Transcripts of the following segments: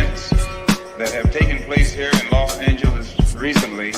events that have taken place here in Los Angeles recently,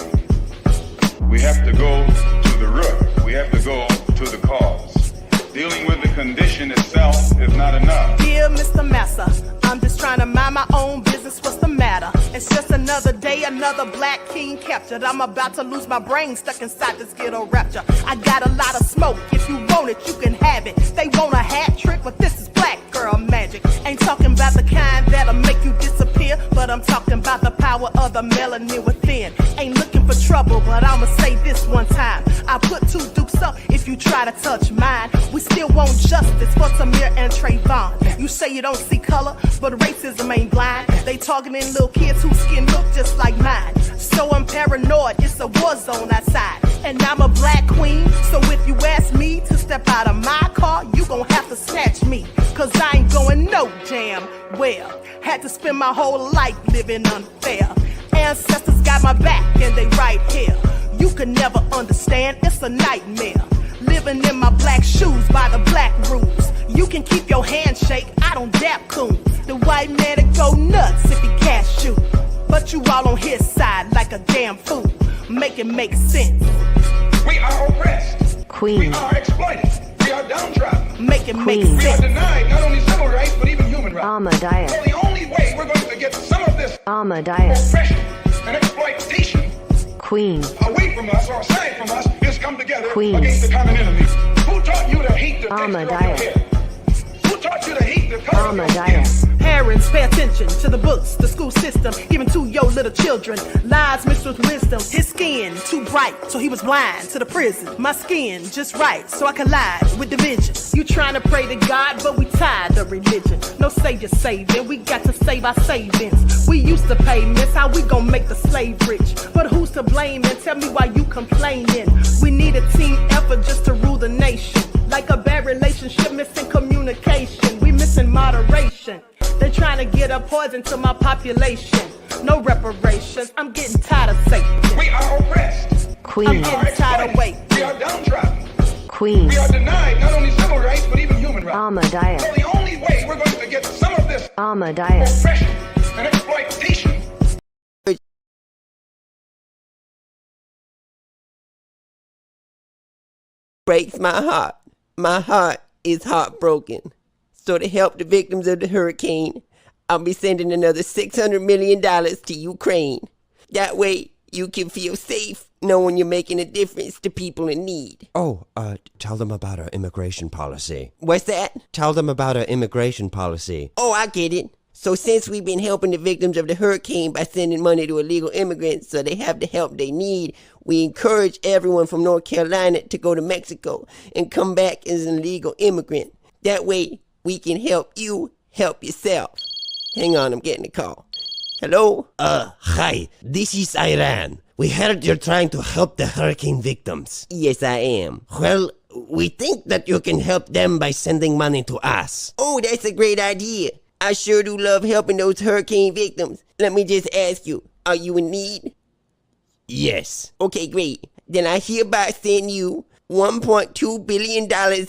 we have to go to the root. We have to go to the cause. Dealing with the condition itself is not enough. Dear Mr. Massa, I'm just trying to mind my own business. What's the matter? It's just another day, another black king captured. I'm about to lose my brain, stuck inside this ghetto rapture. I got a lot of smoke. If you want it, you can have it. They want a hat trick, but this is black girl magic. Ain't talking about the kind that'll make you disappear, but I'm talking about the power of the melanin within. Ain't looking for trouble, but I'ma say this one time. I put two dukes up if you try to touch mine. We still want justice for Tamir and Trayvon. You say you don't see color, but racism ain't blind. They targeting little kids whose skin look just like mine. So I'm paranoid, it's a war zone outside. And I'm a black queen, so if you ask me to step out of my car, you gon' have to snatch me. Cause I ain't going no damn well. Had to spend my whole life living unfair. Ancestors got my back and they right here. You can never understand, it's a nightmare. Living in my black shoes by the black rules. You can keep your handshake, I don't dap coons. The white man will go nuts if he cash you. But you all on his side like a damn fool. Make it make sense. We are oppressed. Queen. We are exploited. We are downtrodden. Make it make Queen. We are sense. denied not only civil rights, but even human rights. Ahmadiyyah. So the only way we're going to get some of this Ahmadiyyah. oppression and exploitation Queen. away from us or aside from us is come together Queen. against the common enemy. Who taught you to hate the texture of your Ahmadiyyah. hair? Who taught you to hate the color of your skin? Ahmadiyyah. Parents, pay attention to the books, the school system, even to your little children. Lies mixed with wisdom. His skin too bright, so he was blind to the prison. My skin just right, so I collide with division. You trying to pray to God, but we tired of religion. No savior saving, we got to save our savings. We used to pay miss, how we gon' make the slave rich? But who's to blame, and tell me why you complaining? We need a team effort just to rule the nation. Like a bad relationship, missing communication. We missing moderation. They're trying to get a poison to my population. No reparations. I'm getting tired of Satan. We are oppressed. I'm Queen. getting tired of waiting. We are downtrodden. Queen. We are denied not only civil rights, but even human rights. Ahmadiyyah. So the only way we're going to get some of this Ahmadiyyah. oppression and exploitation breaks my heart. My heart is heartbroken. So to help the victims of the hurricane, I'll be sending another $600 million to Ukraine. That way, you can feel safe knowing you're making a difference to people in need. Oh, tell them about our immigration policy. What's that? Tell them about our immigration policy. Oh, I get it. So since we've been helping the victims of the hurricane by sending money to illegal immigrants so they have the help they need, we encourage everyone from North Carolina to go to Mexico and come back as an illegal immigrant. That way, we can help you help yourself. Hang on, I'm getting a call. Hello? Hi, this is Iran. We heard you're trying to help the hurricane victims. Yes, I am. Well, we think that you can help them by sending money to us. Oh, that's a great idea. I sure do love helping those hurricane victims. Let me just ask you, are you in need? Yes. Okay, great. Then I hereby send you $1.2 billion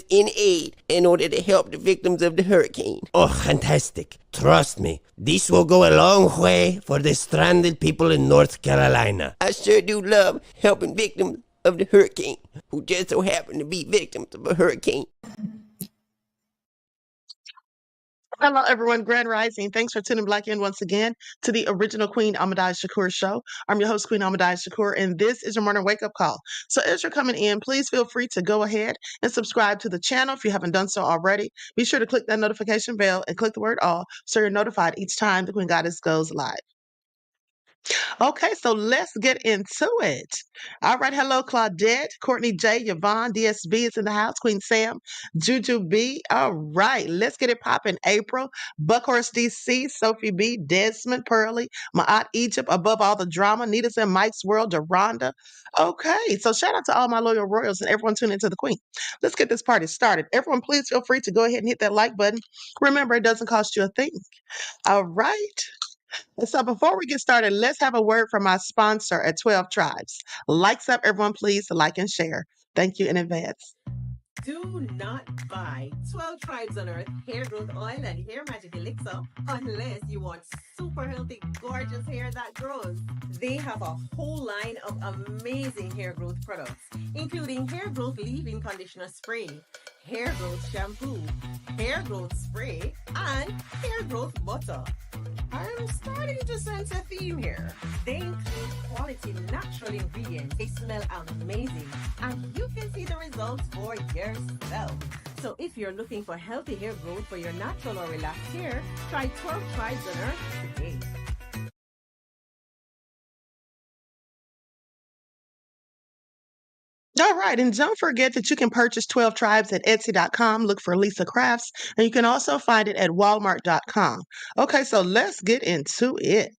in aid in order to help the victims of the hurricane. Oh, fantastic. Trust me, this will go a long way for the stranded people in North Carolina. I sure do love helping victims of the hurricane who just so happen to be victims of a hurricane. Hello, everyone. Grand Rising. Thanks for tuning back in once again to the original Queen Ahmadiyyah Shakur show. I'm your host, Queen Ahmadiyyah Shakur, and this is your morning wake-up call. So as you're coming in, please feel free to go ahead and subscribe to the channel if you haven't done so already. Be sure to click that notification bell and click the word all so you're notified each time the Queen Goddess goes live. Okay, so let's get into it. All right, hello, Claudette, Courtney J, Yvonne, DSB is in the house, Queen Sam, Juju B. All right, let's get it popping. April, Buckhorse DC, Sophie B, Desmond, Pearlie, Ma'at Egypt, above all the drama, Nita's in Mike's World, Deronda. Okay, so shout out to all my loyal royals and everyone tuning into the Queen. Let's get this party started. Everyone, please feel free to go ahead and hit that like button. Remember, it doesn't cost you a thing. All right. And so before we get started, let's have a word from our sponsor at 12 Tribes. Likes up, everyone, please, to like and share. Thank you in advance. Do not buy 12 Tribes on Earth hair growth oil and hair magic elixir unless you want super healthy, gorgeous hair that grows. They have a whole line of amazing hair growth products, including hair growth leave-in conditioner spray, hair growth shampoo, hair growth spray, and hair growth butter. I'm starting to sense a theme here. They include quality natural ingredients. They smell amazing, and you can see the results for yourself. So if you're looking for healthy hair growth for your natural or relaxed hair, try 12 Tribes on Earth today. All right, and don't forget that you can purchase 12 Tribes at Etsy.com. Look for Lisa Crafts, and you can also find it at Walmart.com. Okay, so let's get into it.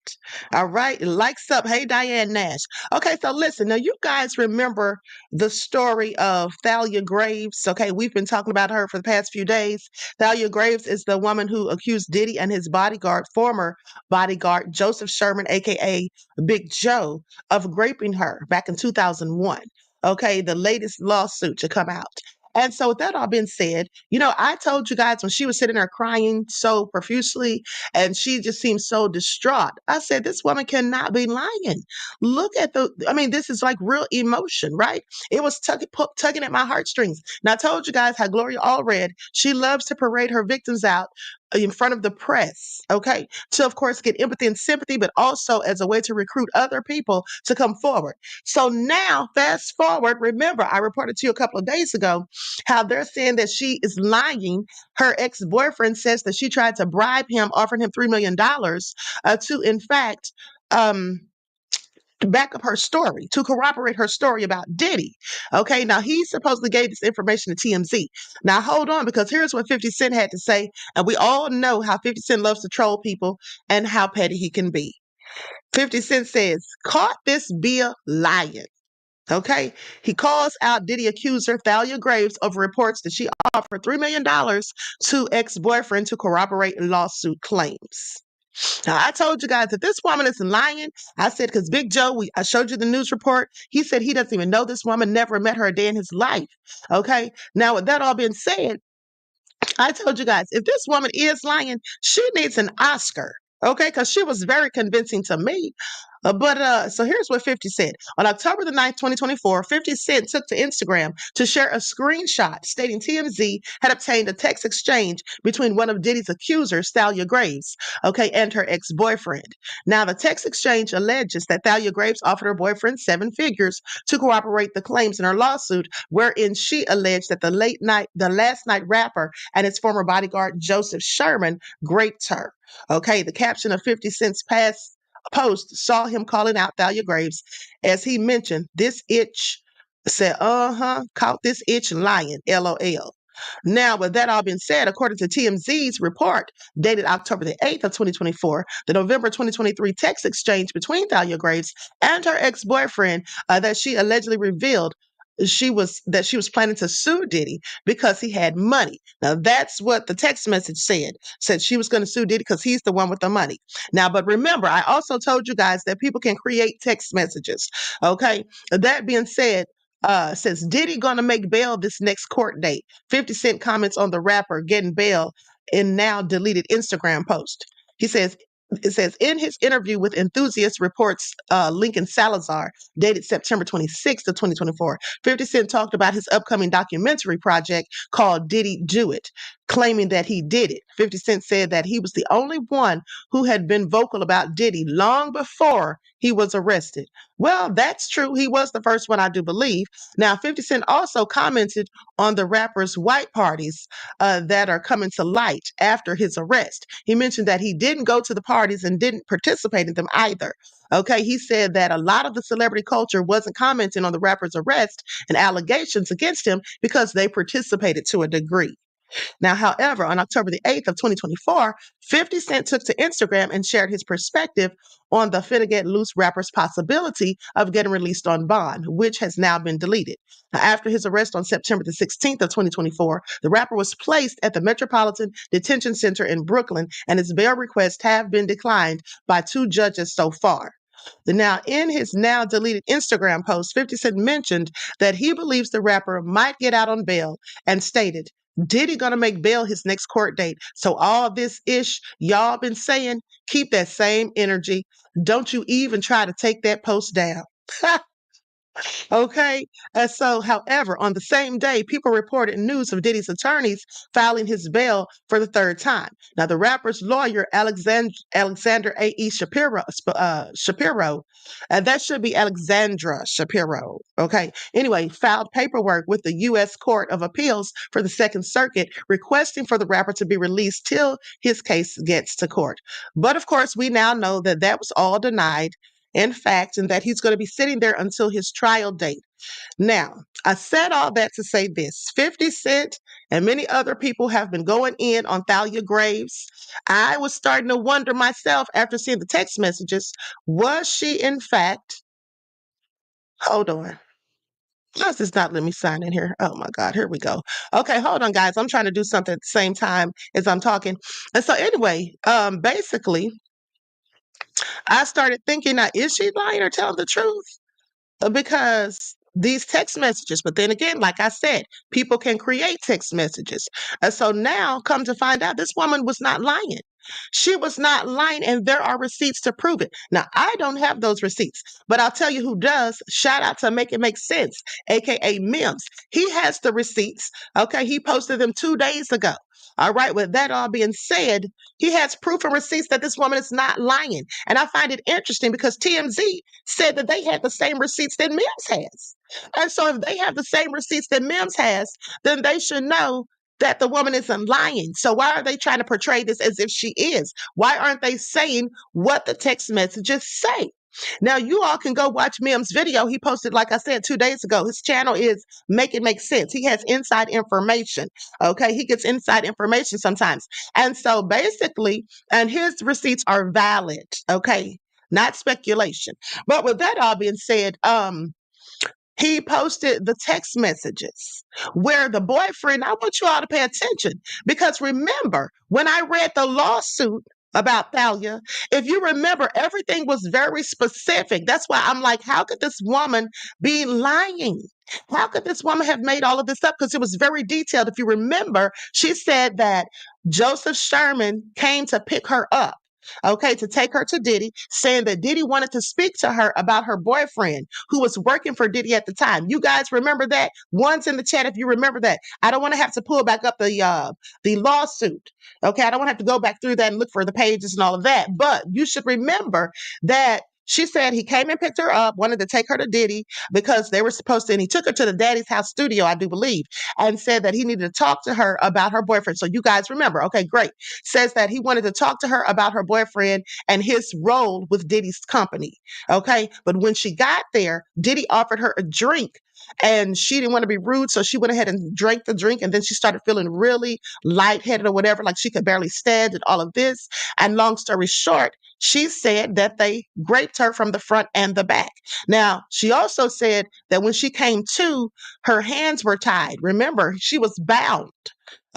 All right, likes up. Hey, Diane Nash. Okay, so listen, now you guys remember the story of Thalia Graves. Okay, we've been talking about her for the past few days. Thalia Graves is the woman who accused Diddy and his bodyguard, former bodyguard, Joseph Sherman, aka Big Joe, of raping her back in 2001. Okay, the latest lawsuit to come out. And so, with that all being said, I told you guys when she was sitting there crying so profusely and she just seemed so distraught. I said, this woman cannot be lying. Look at this is like real emotion, right? It was tugging at my heartstrings. And I told you guys how Gloria Allred, she loves to parade her victims out in front of the press, okay, to of course get empathy and sympathy, but also as a way to recruit other people to come forward. So now, fast forward, remember, I reported to you a couple of days ago how they're saying that she is lying. Her ex boyfriend says that she tried to bribe him, offering him $3 million to, in fact, to back up her story, to corroborate her story about Diddy. Okay, now he supposedly gave this information to TMZ. Now hold on, because here's what 50 Cent had to say, and we all know how 50 Cent loves to troll people and how petty he can be. 50 Cent says, caught this beer lying. Okay, he calls out Diddy accuser Thalia Graves of reports that she offered $3 million to ex-boyfriend to corroborate lawsuit claims. Now, I told you guys that this woman is lying. I said, because Big Joe, I showed you the news report. He said he doesn't even know this woman, never met her a day in his life. Okay, now with that all being said, I told you guys, if this woman is lying, she needs an Oscar. Okay, because she was very convincing to me. So here's what 50 said. On October the 9th, 2024, 50 Cent took to Instagram to share a screenshot stating TMZ had obtained a text exchange between one of Diddy's accusers, Thalia Graves, okay, and her ex-boyfriend. Now, the text exchange alleges that Thalia Graves offered her boyfriend 7 figures to corroborate the claims in her lawsuit, wherein she alleged that the last night rapper and his former bodyguard, Joseph Sherman, raped her. Okay, the caption of 50 Cent's past post saw him calling out Thalia Graves as he mentioned, this itch, said, caught this itch lying, LOL. Now, with that all being said, according to TMZ's report dated October the 8th of 2024, the November 2023 text exchange between Thalia Graves and her ex-boyfriend that she allegedly revealed she was planning to sue Diddy because he had money. Now that's what the text message said she was going to sue Diddy because he's the one with the money. Now, but remember, I also told you guys that people can create text messages. Okay, that being said, says Diddy gonna make bail this next court date. 50 Cent comments on the rapper getting bail in now deleted Instagram post. It says, in his interview with Enthusiast Reports, Lincoln Salazar, dated September 26th of 2024, 50 Cent talked about his upcoming documentary project called Diddy Do It, claiming that he did it. 50 Cent said that he was the only one who had been vocal about Diddy long before he was arrested. Well, that's true. He was the first one, I do believe. Now, 50 Cent also commented on the rapper's white parties that are coming to light after his arrest. He mentioned that he didn't go to the parties and didn't participate in them either. Okay, he said that a lot of the celebrity culture wasn't commenting on the rapper's arrest and allegations against him because they participated to a degree. Now, however, on October the 8th of 2024, 50 Cent took to Instagram and shared his perspective on the Finna Get Loose rapper's possibility of getting released on bond, which has now been deleted. Now, after his arrest on September the 16th of 2024, the rapper was placed at the Metropolitan Detention Center in Brooklyn, and his bail requests have been declined by 2 judges so far. Now, in his now deleted Instagram post, 50 Cent mentioned that he believes the rapper might get out on bail and stated, Diddy gonna make bail his next court date. So all this ish y'all been saying, keep that same energy. Don't you even try to take that post down. Okay. And so, however, on the same day, people reported news of Diddy's attorneys filing his bail for the third time. Now, the rapper's lawyer, Alexander A.E. Shapiro, and that should be Alexandra Shapiro. Okay. Anyway, filed paperwork with the U.S. Court of Appeals for the Second Circuit requesting for the rapper to be released till his case gets to court. But of course, we now know that that was all denied in fact, and that he's going to be sitting there until his trial date. Now, I said all that to say this 50 Cent and many other people have been going in on Thalia Graves. I was starting to wonder myself after seeing the text messages, was she in fact, hold on. Why does this not let me sign in here? Oh my God, here we go. Okay, hold on, guys. I'm trying to do something at the same time as I'm talking. And so anyway, basically, I started thinking, now, is she lying or telling the truth? Because these text messages, but then again, like I said, people can create text messages. And so now come to find out this woman was not lying. She was not lying, and there are receipts to prove it. Now, I don't have those receipts, but I'll tell you who does. Shout out to Make It Make Sense, aka Mims. He has the receipts. Okay, he posted them 2 days ago. All right, with that all being said, he has proof and receipts that this woman is not lying. And I find it interesting because TMZ said that they had the same receipts that Mims has. And so if they have the same receipts that Mims has, then they should know that the woman isn't lying. So why are they trying to portray this as if she is? Why aren't they saying what the text messages say? Now, you all can go watch Mims' video. He posted, like I said, 2 days ago. His channel is Make It Make Sense. He has inside information. Okay. He gets inside information sometimes. And so basically, and his receipts are valid. Okay. Not speculation. But with that all being said, he posted the text messages where the boyfriend, I want you all to pay attention because remember, when I read the lawsuit about Thalia, if you remember, everything was very specific. That's why I'm like, how could this woman be lying? How could this woman have made all of this up? Because it was very detailed. If you remember, she said that Joseph Sherman came to pick her up. Okay, to take her to Diddy, saying that Diddy wanted to speak to her about her boyfriend who was working for Diddy at the time. You guys remember that? One's in the chat if you remember that. I don't want to have to pull back up the lawsuit. Okay, I don't want to have to go back through that and look for the pages and all of that. But you should remember that she said he came and picked her up, wanted to take her to Diddy because they were supposed to, and he took her to the Daddy's House studio, I do believe, and said that he needed to talk to her about her boyfriend. So you guys remember, okay, great. Says that he wanted to talk to her about her boyfriend and his role with Diddy's company. Okay, but when she got there, Diddy offered her a drink. And she didn't want to be rude, so she went ahead and drank the drink. And then she started feeling really lightheaded or whatever, like she could barely stand and all of this. And long story short, she said that they raped her from the front and the back. Now, she also said that when she came to, her hands were tied. Remember, she was bound.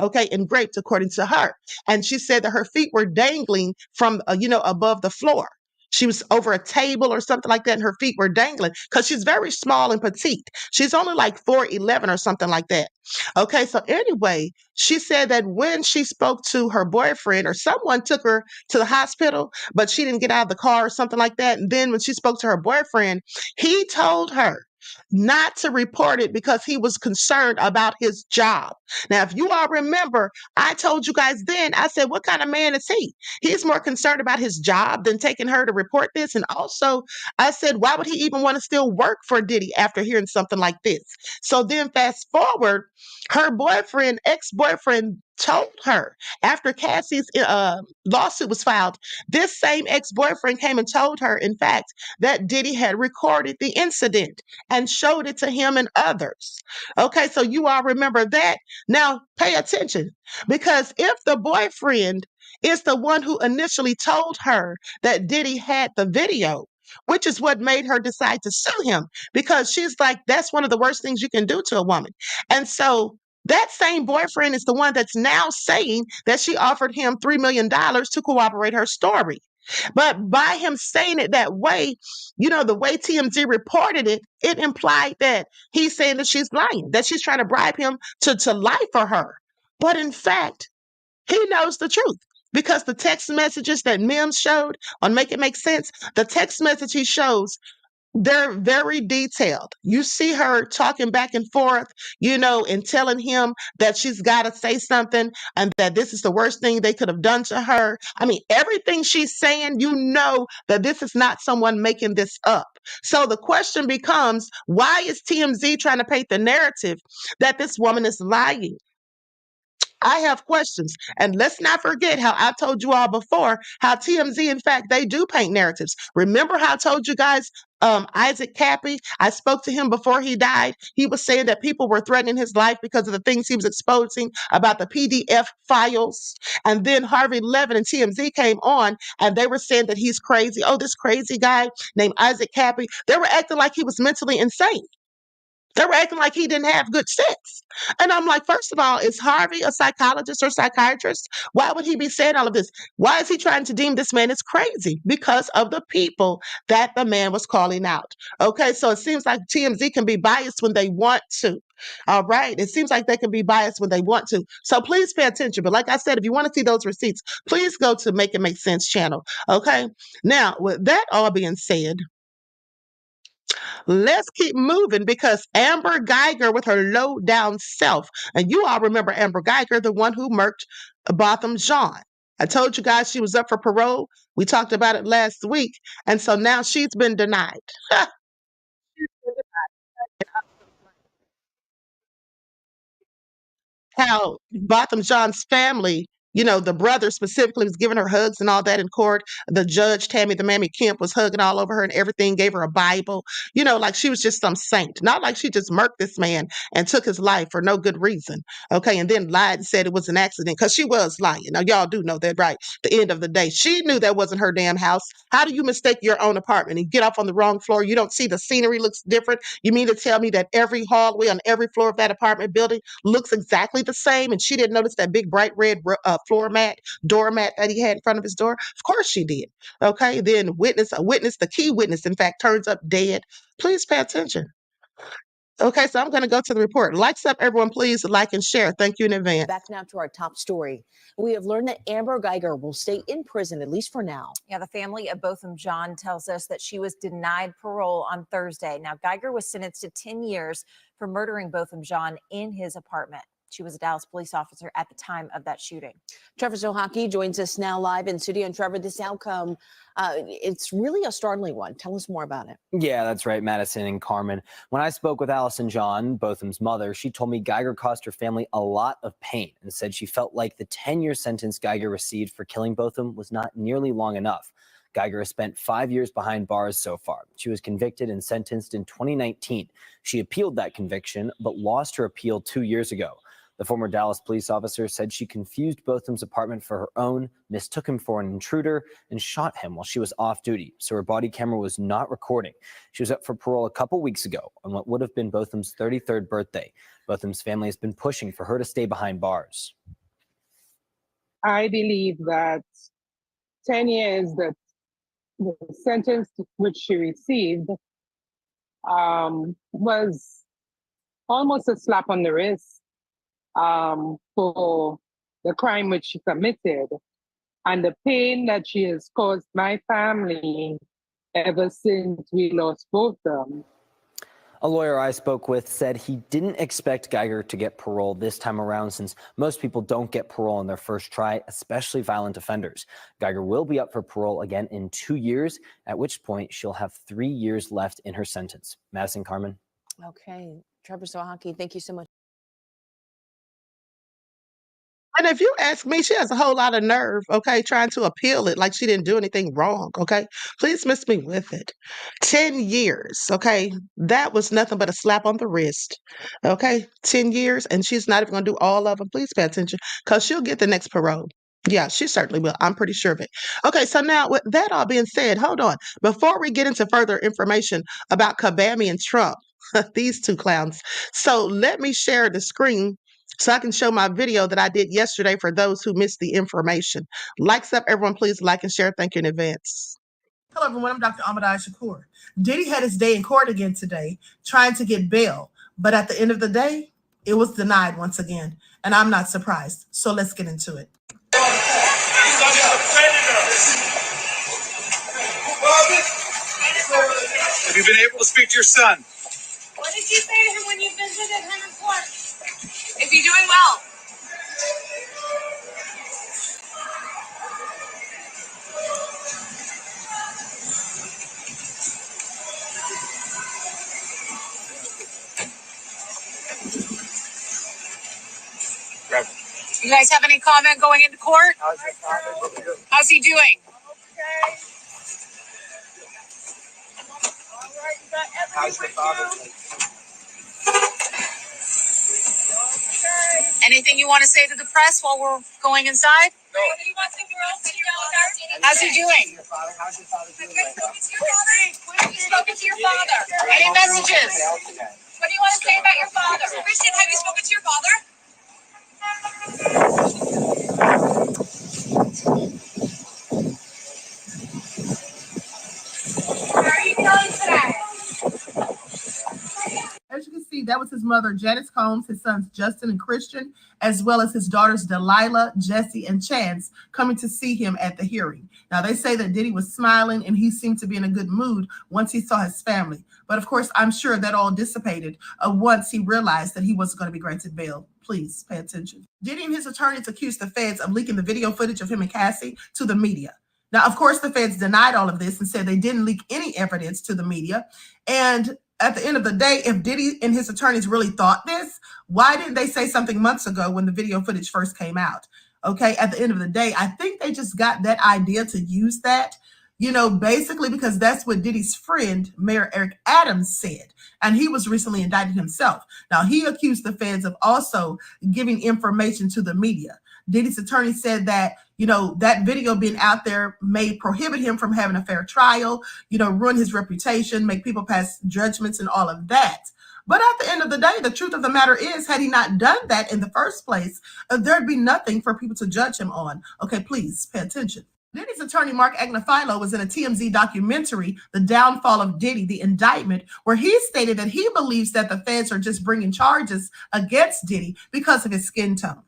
Okay, and raped according to her. And she said that her feet were dangling from, above the floor. She was over a table or something like that, and her feet were dangling because she's very small and petite. She's only like 4'11" or something like that. Okay, so anyway, she said that when she spoke to her boyfriend or someone took her to the hospital, but she didn't get out of the car or something like that. And then when she spoke to her boyfriend, he told her not to report it because he was concerned about his job. Now, if you all remember, I told you guys then, I said, what kind of man is he? He's more concerned about his job than taking her to report this. And also, I said, why would he even want to still work for Diddy after hearing something like this? So then fast forward, her boyfriend, ex-boyfriend, told her after Cassie's lawsuit was filed, this same ex-boyfriend came and told her, in fact, that Diddy had recorded the incident and showed it to him and others. Okay, so you all remember that. Now, pay attention, because if the boyfriend is the one who initially told her that Diddy had the video, which is what made her decide to sue him, because she's like, that's one of the worst things you can do to a woman. And so that same boyfriend is the one that's now saying that she offered him $3 million to corroborate her story. But by him saying it that way, the way TMZ reported it, it implied that he's saying that she's lying, that she's trying to bribe him to lie for her. But in fact, he knows the truth because the text messages that Mims showed on Make It Make Sense, the text message he shows, they're very detailed. You see her talking back and forth, and telling him that she's got to say something and that this is the worst thing they could have done to her. I mean, everything she's saying, that this is not someone making this up. So the question becomes, why is TMZ trying to paint the narrative that this woman is lying? I have questions. And let's not forget how I told you all before how TMZ, in fact, they do paint narratives. Remember how I told you guys Isaac Cappy? I spoke to him before he died. He was saying that people were threatening his life because of the things he was exposing about the PDF files. And then Harvey Levin and TMZ came on and they were saying that he's crazy. Oh, this crazy guy named Isaac Cappy. They were acting like he was mentally insane. They were acting like he didn't have good sense. And I'm like, first of all, is Harvey a psychologist or psychiatrist? Why would he be saying all of this? Why is he trying to deem this man as crazy? Because of the people that the man was calling out. Okay, so it seems like TMZ can be biased when they want to. All right, it seems like they can be biased when they want to. So please pay attention. But like I said, if you want to see those receipts, please go to Make It Make Sense channel. Okay, now with that all being said, let's keep moving because Amber Guyger with her low down self. And you all remember Amber Guyger, the one who murked Botham Jean. I told you guys she was up for parole. We talked about it last week. And so now she's been denied. How Botham Jean's family, the brother specifically was giving her hugs and all that in court. The judge, Tammy the Mammy Kemp, was hugging all over her and everything, gave her a Bible, like she was just some saint. Not like she just murked this man and took his life for no good reason. Okay, and then lied and said it was an accident because she was lying. Now, y'all do know that, right? The end of the day, she knew that wasn't her damn house. How do you mistake your own apartment and get off on the wrong floor? You don't see the scenery looks different. You mean to tell me that every hallway on every floor of that apartment building looks exactly the same and she didn't notice that big bright red doormat that he had in front of his door? Of course she did. Okay, then the key witness, in fact, turns up dead. Please pay attention. Okay, so I'm going to go to the report. Lights up, everyone, please like and share. Thank you in advance. Back now to our top story. We have learned that Amber Guyger will stay in prison, at least for now. Yeah, the family of Botham Jean tells us that she was denied parole on Thursday. Now, Guyger was sentenced to 10 years for murdering Botham Jean in his apartment. She was a Dallas police officer at the time of that shooting. Trevor Zohaki joins us now live in studio. And Trevor, this outcome, it's really a startling one. Tell us more about it. Yeah, that's right, Madison and Carmen. When I spoke with Allison John, Botham's mother, she told me Guyger caused her family a lot of pain and said she felt like the 10-year sentence Guyger received for killing Botham was not nearly long enough. Guyger has spent 5 years behind bars so far. She was convicted and sentenced in 2019. She appealed that conviction, but lost her appeal 2 years ago. The former Dallas police officer said she confused Botham's apartment for her own, mistook him for an intruder, and shot him while she was off duty, so her body camera was not recording. She was up for parole a couple weeks ago on what would have been Botham's 33rd birthday. Botham's family has been pushing for her to stay behind bars. I believe that 10 years, that the sentence which she received was almost a slap on the wrist for the crime which she committed and the pain that she has caused my family ever since we lost both of them. A lawyer I spoke with said he didn't expect Guyger to get parole this time around since most people don't get parole on their first try, especially violent offenders. Guyger will be up for parole again in 2 years, at which point she'll have 3 years left in her sentence. Madison, Carmen. Okay. Trevor Zohaki, thank you so much. And if you ask me, she has a whole lot of nerve, okay, trying to appeal it like she didn't do anything wrong, okay? Please miss me with it. 10 years, okay? That was nothing but a slap on the wrist, okay? 10 years, and she's not even going to do all of them. Please pay attention because she'll get the next parole. Yeah, she certainly will. I'm pretty sure of it. Okay, so now with that all being said, hold on. Before we get into further information about Kabami and Trump, these two clowns, so let me share the screen so I can show my video that I did yesterday for those who missed the information. Likes up, everyone. Please like and share. Thank you in advance. Hello, everyone. I'm Dr. Ahmadiyyah Shakur. Diddy had his day in court again today, trying to get bail. But at the end of the day, it was denied once again. And I'm not surprised. So let's get into it. Have you been able to speak to your son? What did you say to him when you visited him in court? Is he doing well? You guys have any comment going into court? How's he doing? How's your father? Anything you want to say to the press while we're going inside? No. How's he doing? How's your father doing? Have you spoken to your father? Any messages? What do you want to say about your father? Christian, have you spoken to your father? How are you feeling today? As you can see, that was his mother, Janice Combs, his sons, Justin and Christian, as well as his daughters, Delilah, Jesse, and Chance, coming to see him at the hearing. Now, they say that Diddy was smiling and he seemed to be in a good mood once he saw his family. But of course, I'm sure that all dissipated once he realized that he wasn't going to be granted bail. Please pay attention. Diddy and his attorneys accused the feds of leaking the video footage of him and Cassie to the media. Now, of course, the feds denied all of this and said they didn't leak any evidence to the media. And at the end of the day, if Diddy and his attorneys really thought this, why didn't they say something months ago when the video footage first came out? Okay, at the end of the day, I think they just got that idea to use that, basically because that's what Diddy's friend, Mayor Eric Adams, said. And he was recently indicted himself. Now, he accused the feds of also giving information to the media. Diddy's attorney said that, that video being out there may prohibit him from having a fair trial, ruin his reputation, make people pass judgments and all of that. But at the end of the day, the truth of the matter is, had he not done that in the first place, there'd be nothing for people to judge him on. Okay, please pay attention. Diddy's attorney, Mark Agnifilo, was in a TMZ documentary, The Downfall of Diddy, The Indictment, where he stated that he believes that the feds are just bringing charges against Diddy because of his skin tone.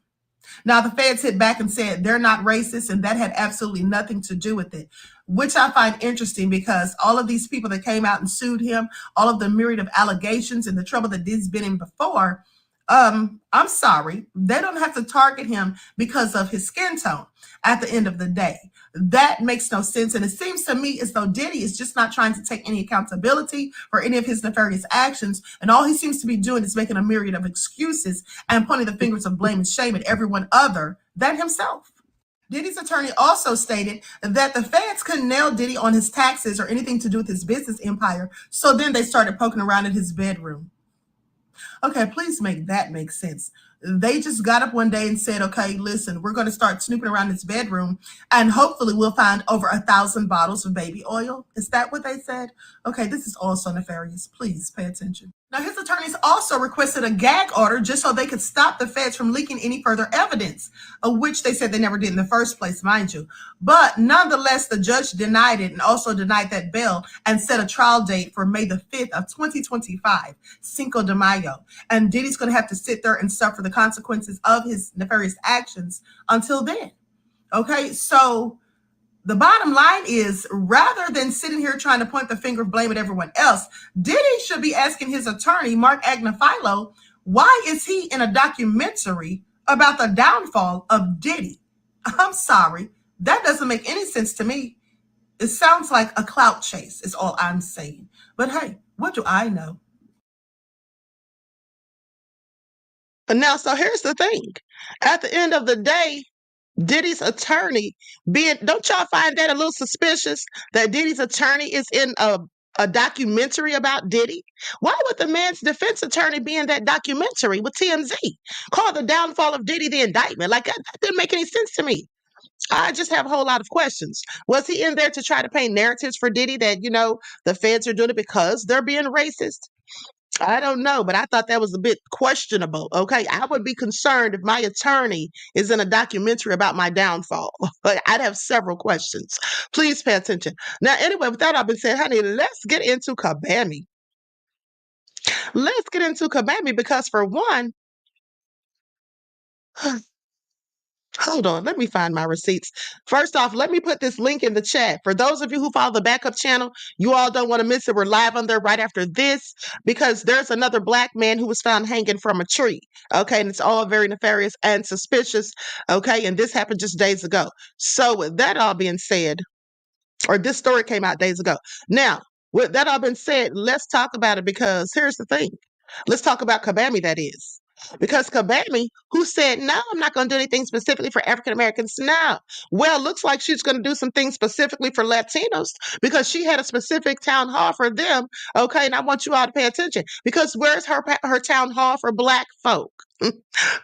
Now, the feds hit back and said they're not racist, and that had absolutely nothing to do with it, which I find interesting because all of these people that came out and sued him, all of the myriad of allegations and the trouble that Diddy's been in before, I'm sorry, they don't have to target him because of his skin tone at the end of the day. That makes no sense. And it seems to me as though Diddy is just not trying to take any accountability for any of his nefarious actions. And all he seems to be doing is making a myriad of excuses and pointing the fingers of blame and shame at everyone other than himself. Diddy's attorney also stated that the feds couldn't nail Diddy on his taxes or anything to do with his business empire. So then they started poking around in his bedroom. Okay, please make that make sense. They just got up one day and said, okay, listen, we're going to start snooping around his bedroom and hopefully we'll find over 1,000 bottles of baby oil. Is that what they said? Okay, this is also nefarious. Please pay attention. Now, his attorneys also requested a gag order just so they could stop the feds from leaking any further evidence, of which they said they never did in the first place, mind you. But nonetheless, the judge denied it and also denied that bail and set a trial date for May the 5th of 2025, Cinco de Mayo. And Diddy's going to have to sit there and suffer the consequences of his nefarious actions until then. Okay, so the bottom line is, rather than sitting here trying to point the finger of blame at everyone else, Diddy should be asking his attorney, Mark Agnifilo, why is he in a documentary about the downfall of Diddy? I'm sorry, that doesn't make any sense to me. It sounds like a clout chase is all I'm saying. But hey, what do I know? Now, so here's the thing. At the end of the day, Diddy's attorney don't y'all find that a little suspicious that Diddy's attorney is in a documentary about Diddy? Why would the man's defense attorney be in that documentary with TMZ called The Downfall of Diddy, The Indictment? Like, that didn't make any sense to me. I just have a whole lot of questions. Was he in there to try to paint narratives for Diddy that, the feds are doing it because they're being racist? I don't know, but I thought that was a bit questionable. Okay. I would be concerned if my attorney is in a documentary about my downfall. I'd have several questions. Please pay attention. Now, anyway, with that all been said, honey, let's get into Kabami. Let's get into Kabami because, for one, hold on, let me find my receipts. First off, let me put this link in the chat. For those of you who follow the backup channel, you all don't want to miss it. We're live on there right after this because there's another black man who was found hanging from a tree. Okay, and it's all very nefarious and suspicious. Okay, and this happened just days ago. So, with that all being said, or this story came out days ago. Now, with that all been said, let's talk about it because here's the thing. Let's talk about Kabami, that is. Because Kabami, who said, no, I'm not going to do anything specifically for African Americans now. Well, looks like she's going to do some things specifically for Latinos because she had a specific town hall for them. Okay, and I want you all to pay attention because where's her town hall for black folk?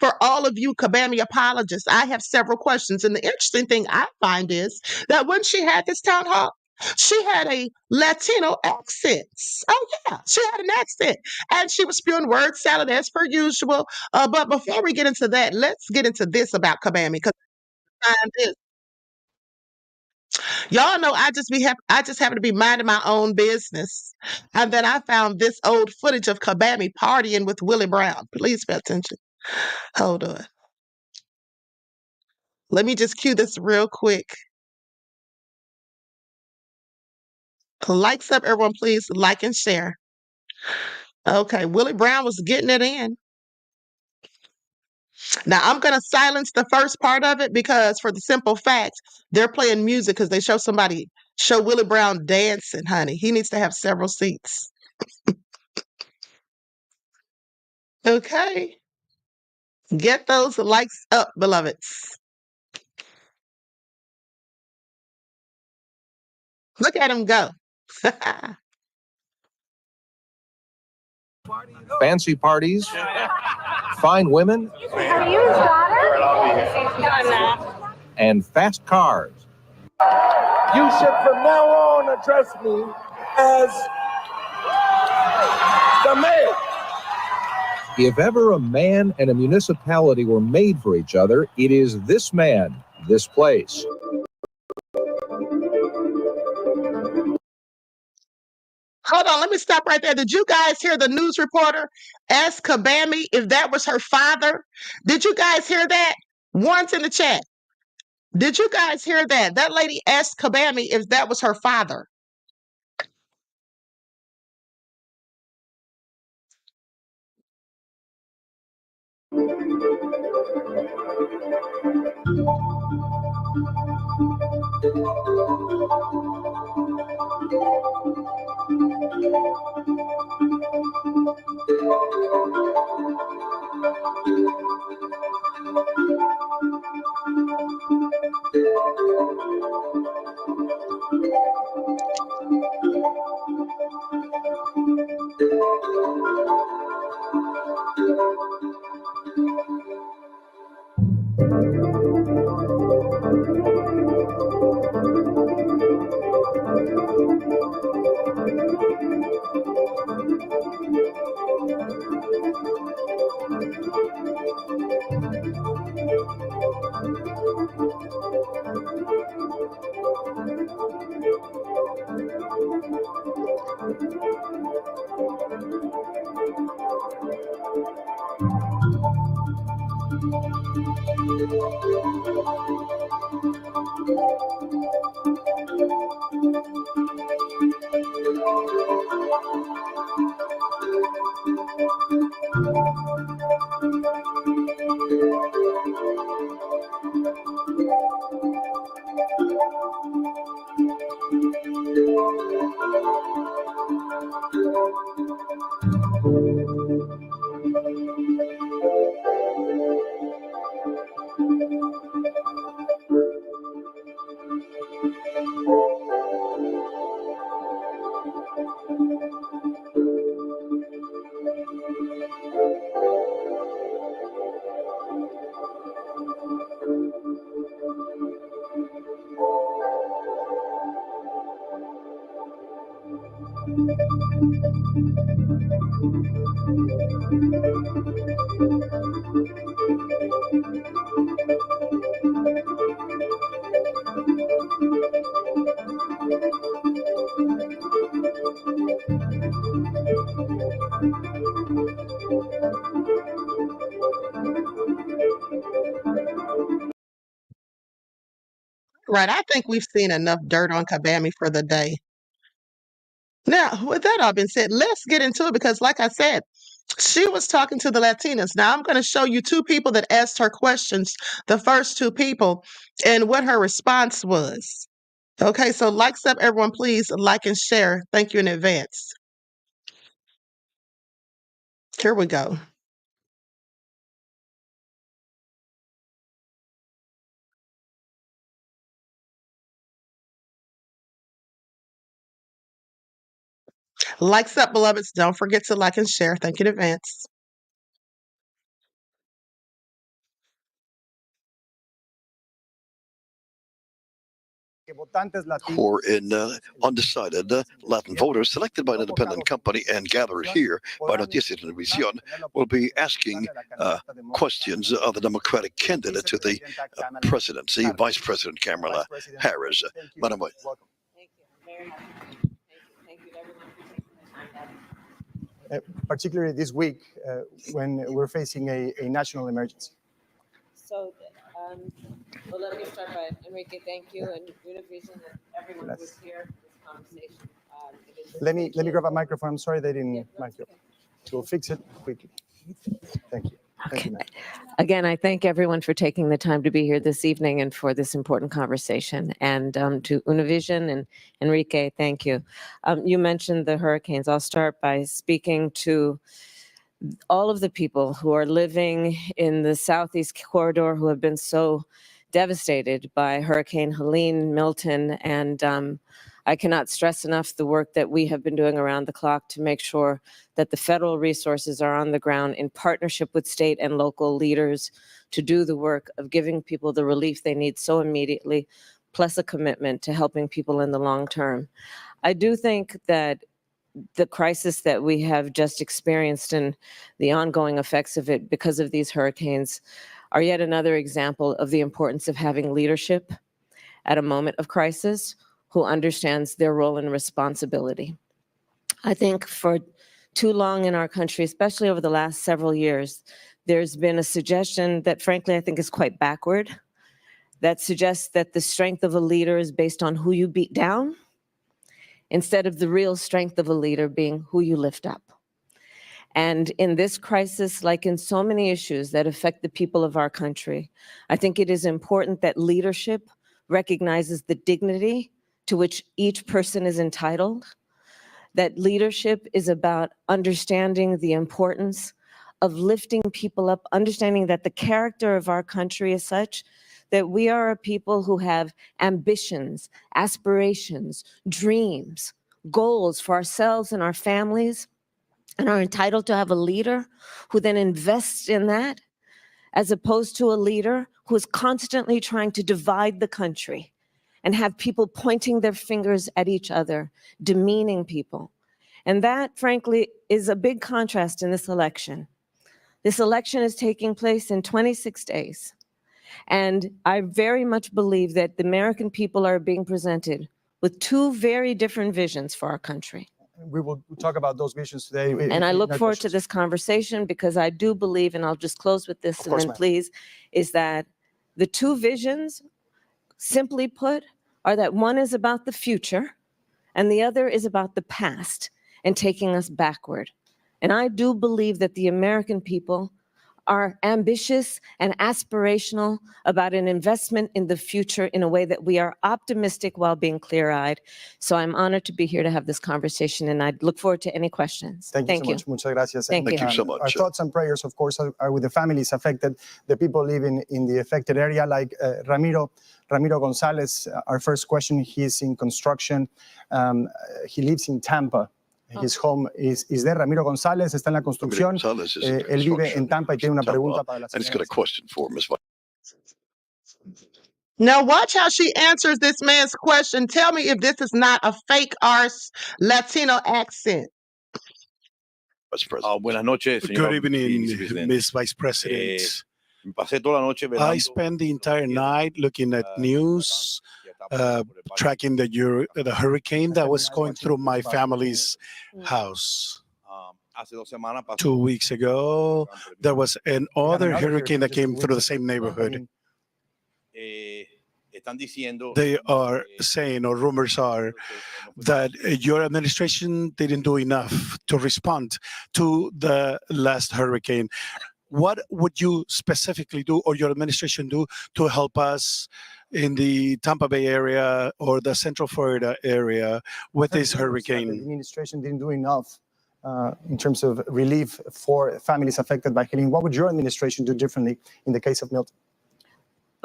For all of you Kabami apologists, I have several questions. And the interesting thing I find is that when she had this town hall, she had a Latino accent. Oh, yeah, she had an accent. And she was spewing word salad as per usual. But before we get into that, let's get into this about Kabami. Because y'all know I just happen to be minding my own business. And then I found this old footage of Kabami partying with Willie Brown. Please pay attention. Hold on. Let me just cue this real quick. Likes up, everyone, please like and share. Okay, Willie Brown was getting it in. Now I'm gonna silence the first part of it because for the simple fact they're playing music because they show Willie Brown dancing, honey. He needs to have several seats. Okay. Get those likes up, beloveds. Look at him go. Fancy parties, fine women, Are you his daughter? and fast cars. You should from now on address me as the mayor. If ever a man and a municipality were made for each other, it is this man, this place. Hold on, let me stop right there. Did you guys hear the news reporter ask Kabami if that was her father? Did you guys hear that? Once in the chat. Did you guys hear that? That lady asked Kabami if that was her father. Right. I think we've seen enough dirt on Kabami for the day. Now, with that all being said, let's get into it because, like I said, she was talking to the Latinas. Now, I'm going to show you two people that asked her questions, the first two people, and what her response was. Okay, so likes up, everyone, please like and share. Thank you in advance. Here we go. Likes up, beloveds. Don't forget to like and share. Thank you in advance. Or in undecided Latin voters selected by an independent company and gathered here by Noticias Televisión will be asking questions of the Democratic candidate to the presidency, Vice President Kamala Harris. Madam Vice. Particularly this week when we're facing a national emergency. So, well, let me start by Enrique. Thank you, and Univision and everyone who was here for this conversation. Let me grab a microphone. I'm sorry they didn't mic you. We'll fix it quickly. Thank you. Thank you, ma'am. Again, I thank everyone for taking the time to be here this evening and for this important conversation. And to Univision and Enrique, thank you. You mentioned the hurricanes. I'll start by speaking to all of the people who are living in the Southeast corridor who have been so devastated by Hurricane Helene, Milton, and I cannot stress enough the work that we have been doing around the clock to make sure that the federal resources are on the ground in partnership with state and local leaders to do the work of giving people the relief they need so immediately, plus a commitment to helping people in the long term. I do think that the crisis that we have just experienced and the ongoing effects of it because of these hurricanes are yet another example of the importance of having leadership at a moment of crisis who understands their role and responsibility. I think for too long in our country, especially over the last several years, there's been a suggestion that frankly I think is quite backward, that suggests that the strength of a leader is based on who you beat down, instead of the real strength of a leader being who you lift up. And in this crisis, like in so many issues that affect the people of our country, I think it is important that leadership recognizes the dignity to which each person is entitled, that leadership is about understanding the importance of lifting people up, understanding that the character of our country is such that we are a people who have ambitions, aspirations, dreams, goals for ourselves and our families, and are entitled to have a leader who then invests in that, as opposed to a leader who is constantly trying to divide the country and have people pointing their fingers at each other, demeaning people. And that, frankly, is a big contrast in this election. This election is taking place in 26 days. And I very much believe that the American people are being presented with two very different visions for our country. We will talk about those visions today. And I look forward to this conversation because I do believe, and I'll just close with this and then please, is that the two visions, simply put, are that one is about the future and the other is about the past and taking us backward. And I do believe that the American people are ambitious and aspirational about an investment in the future in a way that we are optimistic while being clear-eyed. So I'm honored to be here to have this conversation, and I look forward to any questions. Thank you so much. Muchas gracias. Thank you so much. Our thoughts and prayers, of course, are with the families affected, the people living in the affected area, like Ramiro Gonzalez. Our first question, he's in construction. He lives in Tampa. His home is there. Ramiro González está en la construcción. Él vive en Tampa y tiene una pregunta para la señora. And he's got a question for Ms. Vice. Now watch how she answers this man's question. Tell me if this is not a fake arse Latino accent. Buenas noches, señor. Good evening, Miss Vice President. Pasé toda la noche I velando. spent the entire night looking at news, tracking the hurricane that was going through my family's house. Hace 2 semanas pasó. 2 weeks ago, there was another hurricane that came through the same neighborhood. Están diciendo They are saying, or rumors are, that your administration didn't do enough to respond to the last hurricane. What would you specifically do, or your administration do, to help us in the Tampa Bay area or the Central Florida area with this The hurricane? administration didn't do enough in terms of relief for families affected by Helene. What would your administration do differently in the case of Milton?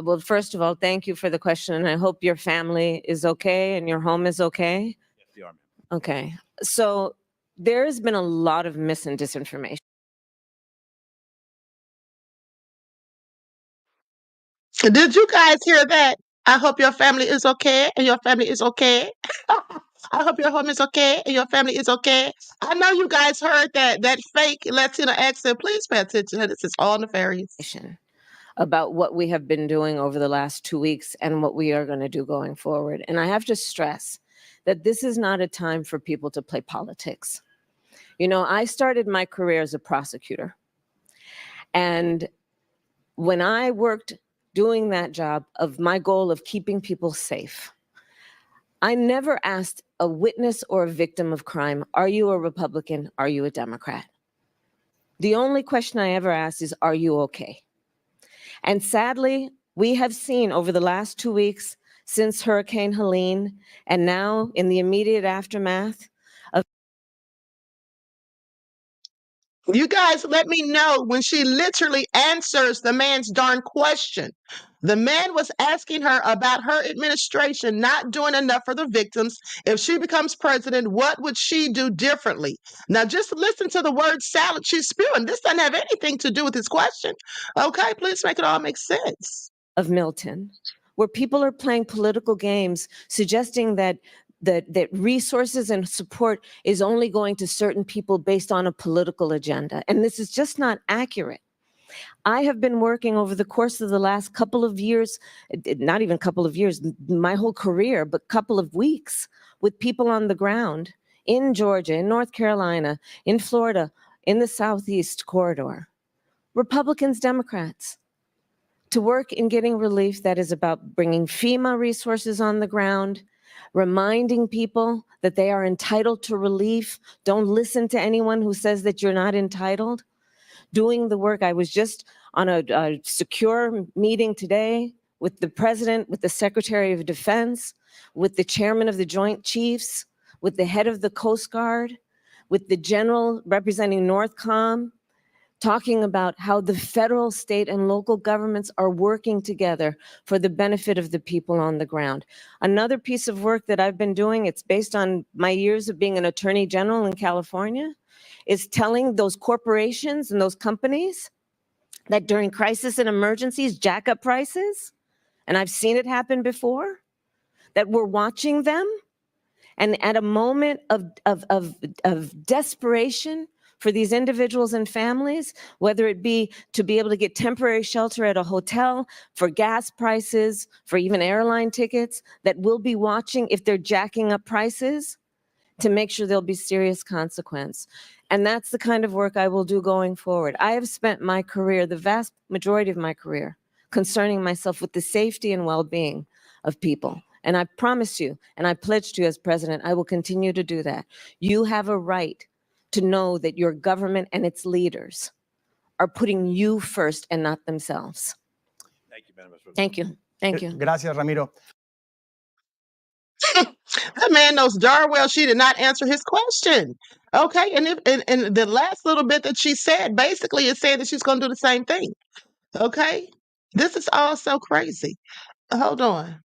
Well, first of all, thank you for the question, and I hope your family is okay and your home is okay. Yes, they are. Okay. So there has been a lot of mis and disinformation. Did you guys hear that? I hope your family is okay and your family is okay. I hope your home is okay and your family is okay. I know you guys heard that fake Latino accent. Please pay attention. This is all nefarious. About what we have been doing over the last 2 weeks and what we are going to do going forward. And I have to stress that this is not a time for people to play politics. You know, I started my career as a prosecutor. And when I worked doing that job of my goal of keeping people safe, I never asked a witness or a victim of crime, are you a Republican? Are you a Democrat? The only question I ever asked is, are you okay? And sadly, we have seen over the last 2 weeks since Hurricane Helene, and now in the immediate aftermath of. You guys let me know when she literally answers the man's darn question. The man was asking her about her administration not doing enough for the victims. If she becomes president, what would she do differently? Now, just listen to the word salad she's spewing. This doesn't have anything to do with his question. Okay, please make it all make sense. Of Milton, where people are playing political games, suggesting that resources and support is only going to certain people based on a political agenda. And this is just not accurate. I have been working over the course of the last couple of years, not even couple of years, my whole career, but couple of weeks with people on the ground in Georgia, in North Carolina, in Florida, in the Southeast corridor, Republicans, Democrats, to work in getting relief that is about bringing FEMA resources on the ground, reminding people that they are entitled to relief. Don't listen to anyone who says that you're not entitled. Doing the work. I was just on a secure meeting today with the president, with the Secretary of Defense, with the chairman of the Joint Chiefs, with the head of the Coast Guard, with the general representing NORTHCOM, talking about how the federal, state, and local governments are working together for the benefit of the people on the ground. Another piece of work that I've been doing, it's based on my years of being an attorney general in California, is telling those corporations and those companies that during crisis and emergencies, jack up prices, and I've seen it happen before, that we're watching them, and at a moment of desperation for these individuals and families, whether it be to be able to get temporary shelter at a hotel, for gas prices, for even airline tickets, that we'll be watching if they're jacking up prices to make sure there'll be serious consequence. And that's the kind of work I will do going forward. I have spent my career, the vast majority of my career, concerning myself with the safety and well-being of people. And I promise you, and I pledge to you as president, I will continue to do that. You have a right to know that your government and its leaders are putting you first and not themselves. Thank you, Madam President. Thank you. Thank you. Gracias, Ramiro. That man knows darn well she did not answer his question. Okay, and the last little bit that she said basically is saying that she's going to do the same thing. Okay, this is all so crazy. Hold on.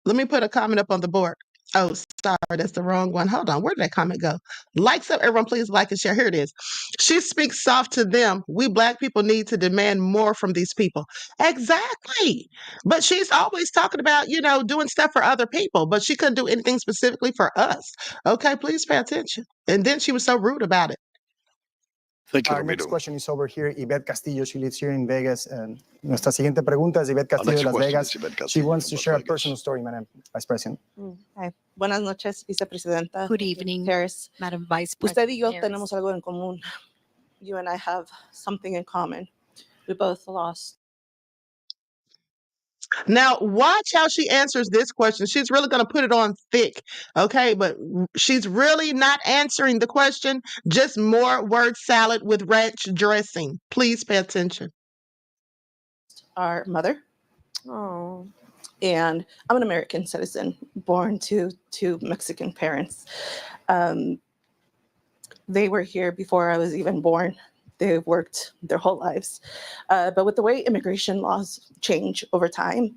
Let me put a comment up on the board. Oh, sorry, that's the wrong one. Hold on, where did that comment go? Likes up, everyone, please like and share. Here it is. She speaks soft to them. We black people need to demand more from these people. Exactly. But she's always talking about, doing stuff for other people, but she couldn't do anything specifically for us. Okay, please pay attention. And then she was so rude about it. Thank you, Our next Ramiro. question is over here. Yvette Castillo, she lives here in Vegas. Nuestra siguiente pregunta es Yvette Castillo next de Las question Vegas. is Yvette She Castillo wants from to Las share a Vegas. personal story, Madam Vice President. Hi. Buenas noches, vicepresidenta. Good evening, Harris. Madam Vice Usted y President yo Harris. tenemos algo en común. You and I have something in common. We both lost. Now, watch how she answers this question. She's really going to put it on thick, okay? But she's really not answering the question, just more word salad with ranch dressing. Please pay attention. Our mother, Oh, and I'm an American citizen, born to Mexican parents. They were here before I was even born. They worked their whole lives. But with the way immigration laws change over time,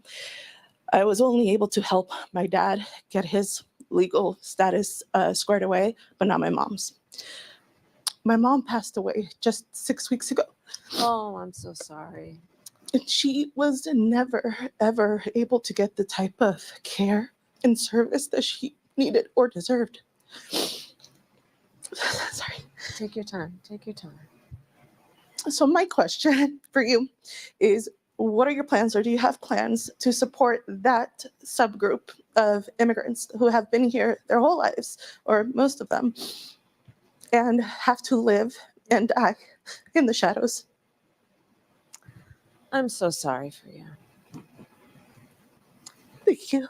I was only able to help my dad get his legal status squared away, but not my mom's. My mom passed away just 6 weeks ago. Oh, I'm so sorry. And she was never, ever able to get the type of care and service that she needed or deserved. Sorry. Take your time. Take your time. So my question for you is, what are your plans, or do you have plans to support that subgroup of immigrants who have been here their whole lives, or most of them, and have to live and die in the shadows? I'm so sorry for you. Thank you.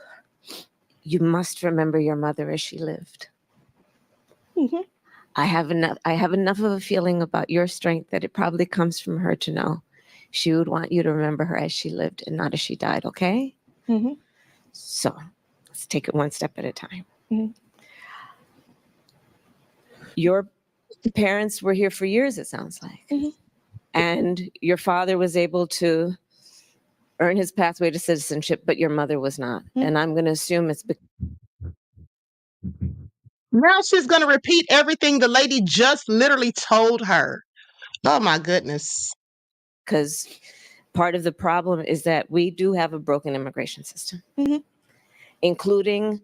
You must remember your mother as she lived. Mm-hmm. I have enough of a feeling about your strength that it probably comes from her to know she would want you to remember her as she lived and not as she died, okay? Mm-hmm. So let's take it one step at a time. Mm-hmm. Your parents were here for years, it sounds like. Mm-hmm. And your father was able to earn his pathway to citizenship, but your mother was not. Mm-hmm. And I'm going to assume it's because Now she's going to repeat everything the lady just literally told her. Oh, my goodness. because part of the problem is that we do have a broken immigration system, including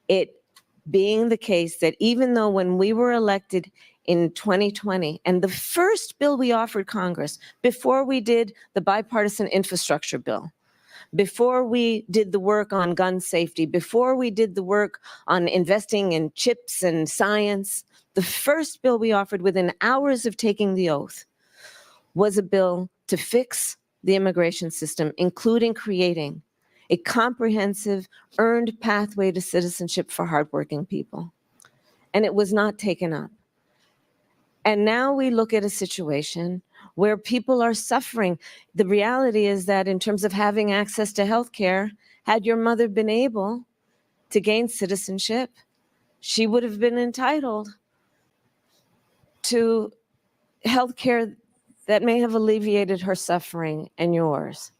it being the case that even though when we were elected in 2020, and the first bill we offered Congress, before we did the bipartisan infrastructure bill, before we did the work on gun safety, before we did the work on investing in chips and science, the first bill we offered within hours of taking the oath was a bill to fix the immigration system, including creating a comprehensive earned pathway to citizenship for hardworking people. And it was not taken up. And now we look at a situation where people are suffering. The reality is that in terms of having access to health care, had your mother been able to gain citizenship, she would have been entitled to health care that may have alleviated her suffering and yours.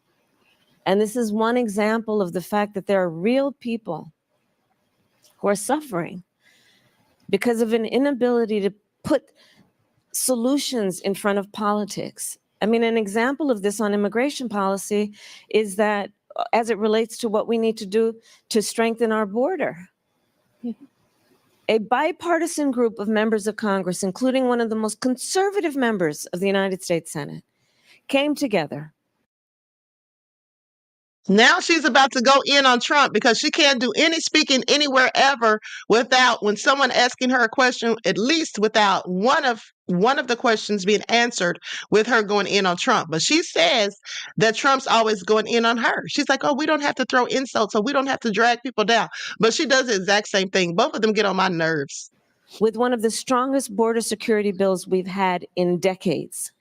And this is one example of the fact that there are real people who are suffering because of an inability to put solutions in front of politics. I mean, an example of this on immigration policy is that as it relates to what we need to do to strengthen our border. A bipartisan group of members of Congress, including one of the most conservative members of the United States Senate, came together. Now she's about to go in on Trump because she can't do any speaking anywhere ever without, when someone asking her a question, at least without one of the questions being answered with her going in on Trump. But she says that Trump's always going in on her. She's like, oh, we don't have to throw insults, so we don't have to drag people down. But she does the exact same thing. Both of them get on my nerves. With one of the strongest border security bills we've had in decades.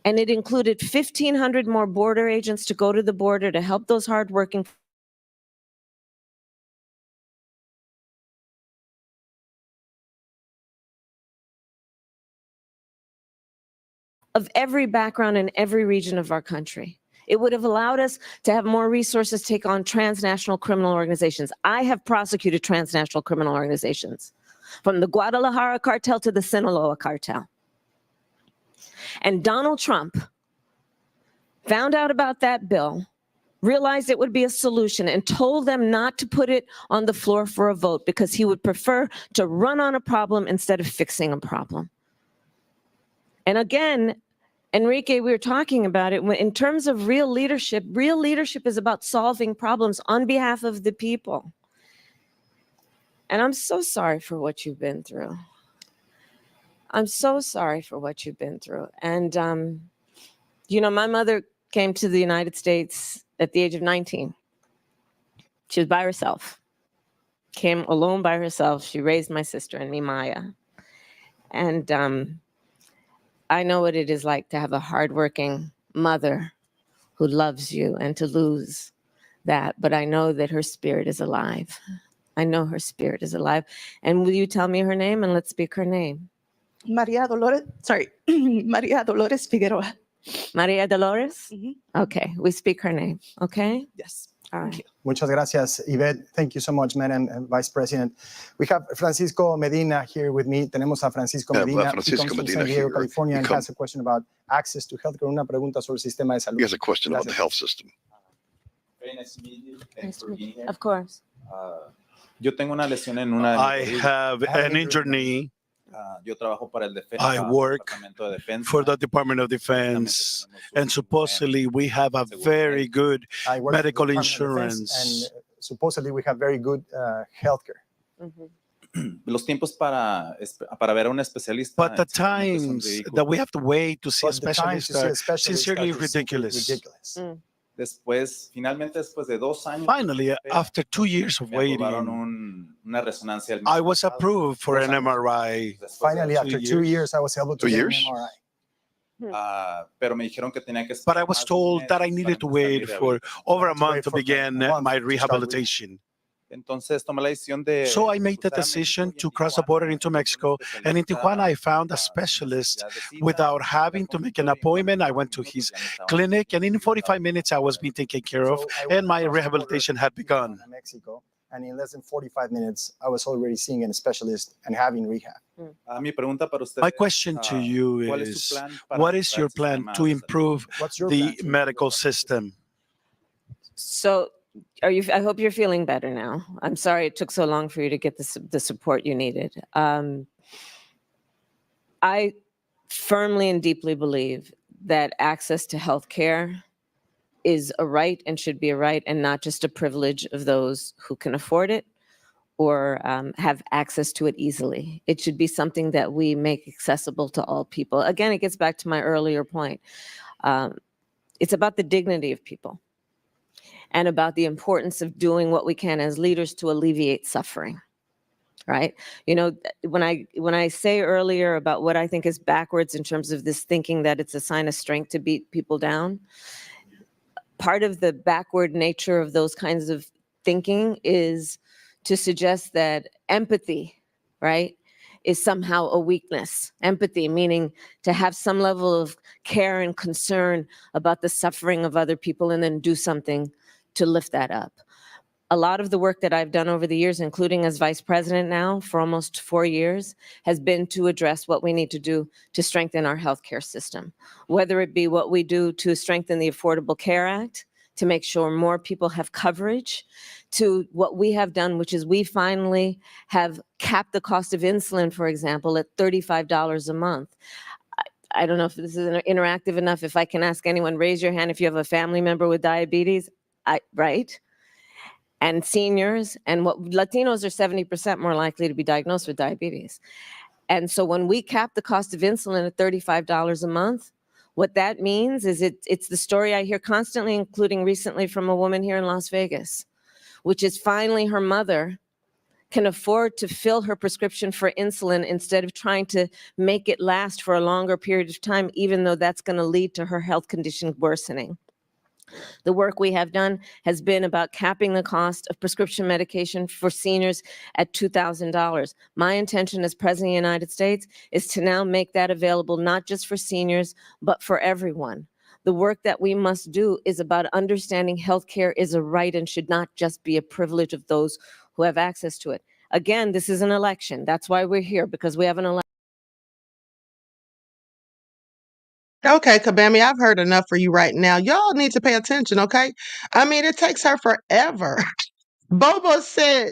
And it included 1,500 more border agents to go to the border to help those hardworking of every background in every region of our country. It would have allowed us to have more resources to take on transnational criminal organizations. I have prosecuted transnational criminal organizations, from the Guadalajara cartel to the Sinaloa cartel. And Donald Trump found out about that bill, realized it would be a solution, and told them not to put it on the floor for a vote because he would prefer to run on a problem instead of fixing a problem. And again, Enrique, we were talking about it, in terms of real leadership is about solving problems on behalf of the people. And I'm so sorry for what you've been through. I'm so sorry for what you've been through. And, you know, my mother came to the United States at the age of 19. She was by herself, came alone by herself. She raised my sister and me, Maya. And I know what it is like to have a hardworking mother who loves you and to lose that. But I know that her spirit is alive. I know her spirit is alive. And will you tell me her name, and let's speak her name? Maria Dolores, Maria Dolores Figueroa. Maria Dolores? Okay, we speak her name, okay? Yes. All right. Muchas gracias, Yvette. Thank you so much, Madam Vice President. We have Francisco Medina here with me. Tenemos a Francisco Medina. Francisco He comes from Medina San Diego, here. California, He and has a question about access to healthcare. Una pregunta sobre el sistema de salud. He has a question about the health system. Very nice to meet you. Thanks for being here. Of course. Yo tengo una lesión en una. I have an injured knee. Yo trabajo para el I work for the Department of Defense, and supposedly we have a very good medical insurance. And supposedly we have very good healthcare. Los tiempos para ver a un especialista. But the times that we have to wait to see a specialist are sincerely ridiculous. Después, finalmente, después de 2 años. Finally, after 2 years of waiting, una resonancia. I was approved for an MRI. Finally, after 2 years, I was able to get an MRI. Pero me dijeron que tenía que. But I was told that I needed to wait for over a month to begin my rehabilitation. Entonces, tomé la decisión de. So I made the decision to cross the border into Mexico, and in Tijuana I found a specialist without having to make an appointment. I went to his clinic, and in 45 minutes I was being taken care of, and my rehabilitation had begun. Mexico, and in less than 45 minutes, I was already seeing a specialist and having rehab. My question to you is, what is your plan to improve the medical system? So, I hope you're feeling better now. I'm sorry it took so long for you to get the support you needed. I firmly and deeply believe that access to health care is a right and should be a right and not just a privilege of those who can afford it or have access to it easily. It should be something that we make accessible to all people. Again, it gets back to my earlier point. It's about the dignity of people and about the importance of doing what we can as leaders to alleviate suffering, right? You know, when I say earlier about what I think is backwards in terms of this thinking that it's a sign of strength to beat people down, part of the backward nature of those kinds of thinking is to suggest that empathy, right, is somehow a weakness. Empathy, meaning to have some level of care and concern about the suffering of other people and then do something to lift that up. A lot of the work that I've done over the years, including as vice president now for almost 4 years, has been to address what we need to do to strengthen our healthcare system, whether it be what we do to strengthen the Affordable Care Act, to make sure more people have coverage, to what we have done, which is we finally have capped the cost of insulin, for example, at $35 a month. I don't know if this is interactive enough. If I can ask anyone, raise your hand if you have a family member with diabetes, right? And seniors, and what Latinos are 70% more likely to be diagnosed with diabetes. And so when we cap the cost of insulin at $35 a month, what that means is it's the story I hear constantly, including recently from a woman here in Las Vegas, which is finally her mother can afford to fill her prescription for insulin instead of trying to make it last for a longer period of time, even though that's going to lead to her health condition worsening. The work we have done has been about capping the cost of prescription medication for seniors at $2,000. My intention as President of the United States is to now make that available not just for seniors, but for everyone. The work that we must do is about understanding healthcare is a right and should not just be a privilege of those who have access to it. Again, this is an election. That's why we're here, because we have an election. Okay, Kabami, I've heard enough for you right now. Y'all need to pay attention, okay? I mean, it takes her forever. Bobo said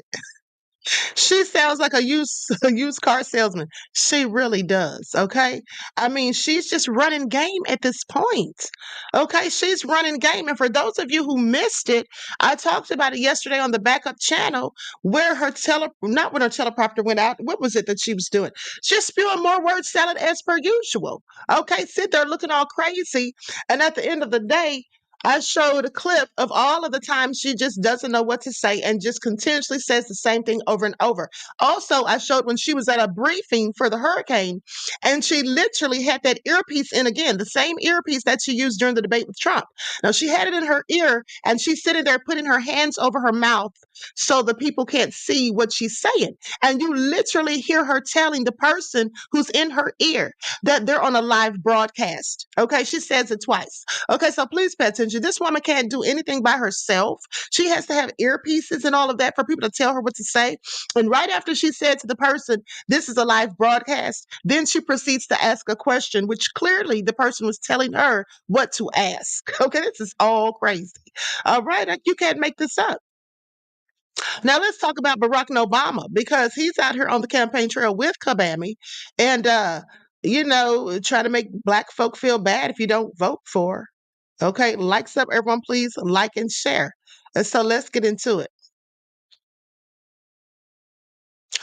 she sounds like a used car salesman. She really does, okay? I mean, she's just running game at this point. Okay, she's running game. And for those of you who missed it, I talked about it yesterday on the backup channel where her not when her teleprompter went out. What was it that she was doing? Just spewing more word salad as per usual. Okay, sit there looking all crazy. And at the end of the day, I showed a clip of all of the times she just doesn't know what to say and just continuously says the same thing over and over. Also, I showed when she was at a briefing for the hurricane and she literally had that earpiece in again, the same earpiece that she used during the debate with Trump. Now, she had it in her ear and she's sitting there putting her hands over her mouth so the people can't see what she's saying. And you literally hear her telling the person who's in her ear that they're on a live broadcast. Okay, she says it twice. Okay, so please pay attention. This woman can't do anything by herself. She has to have earpieces and all of that for people to tell her what to say. And right after she said to the person, this is a live broadcast, then she proceeds to ask a question, which clearly the person was telling her what to ask. Okay, this is all crazy. All right, you can't make this up. Now let's talk about Barack Obama because he's out here on the campaign trail with Kabami and trying to make black folk feel bad if you don't vote for her. Okay, likes up, everyone, please like and share. And so let's get into it.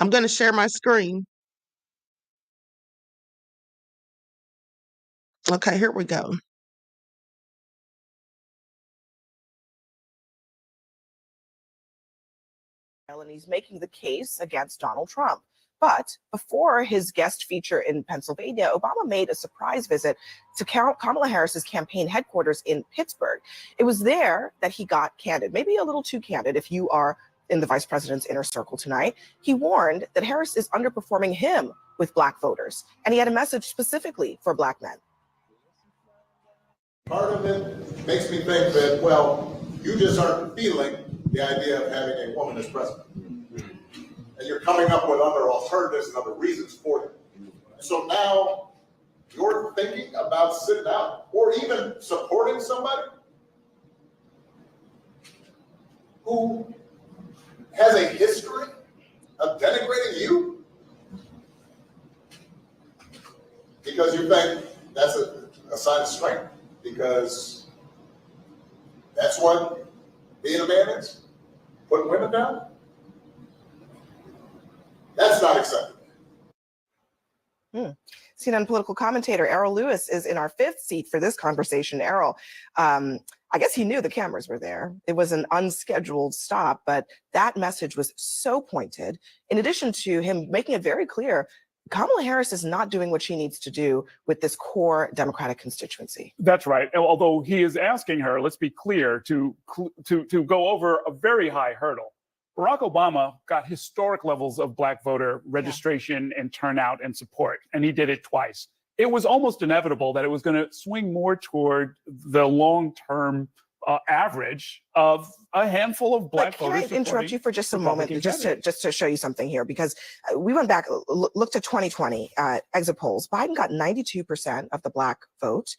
I'm going to share my screen. Okay, here we go. And he's making the case against Donald Trump. But before his guest feature in Pennsylvania, Obama made a surprise visit to Kamala Harris's campaign headquarters in Pittsburgh. It was there that he got candid, maybe a little too candid if you are in the vice president's inner circle tonight. He warned that Harris is underperforming him with black voters, and he had a message specifically for black men. Part of it makes me think that, well, you just aren't feeling the idea of having a woman as president. And you're coming up with other alternatives and other reasons for them. So now you're thinking about sitting out or even supporting somebody who has a history of denigrating you because you think that's a sign of strength, because that's what being a man is, putting women down. That's not acceptable. CNN political commentator Errol Lewis is in our fifth seat for this conversation. Errol, I guess he knew the cameras were there. It was an unscheduled stop, but that message was so pointed. In addition to him making it very clear, Kamala Harris is not doing what she needs to do with this core Democratic constituency. That's right. Although he is asking her, let's be clear, to go over a very high hurdle. Barack Obama got historic levels of black voter registration and turnout and support, and he did it twice. It was almost inevitable that it was going to swing more toward the long-term average of a handful of black voters. Can I interrupt you for just a moment, just to show you something here? Because we went back, looked at 2020 exit polls. Biden got 92% of the black vote.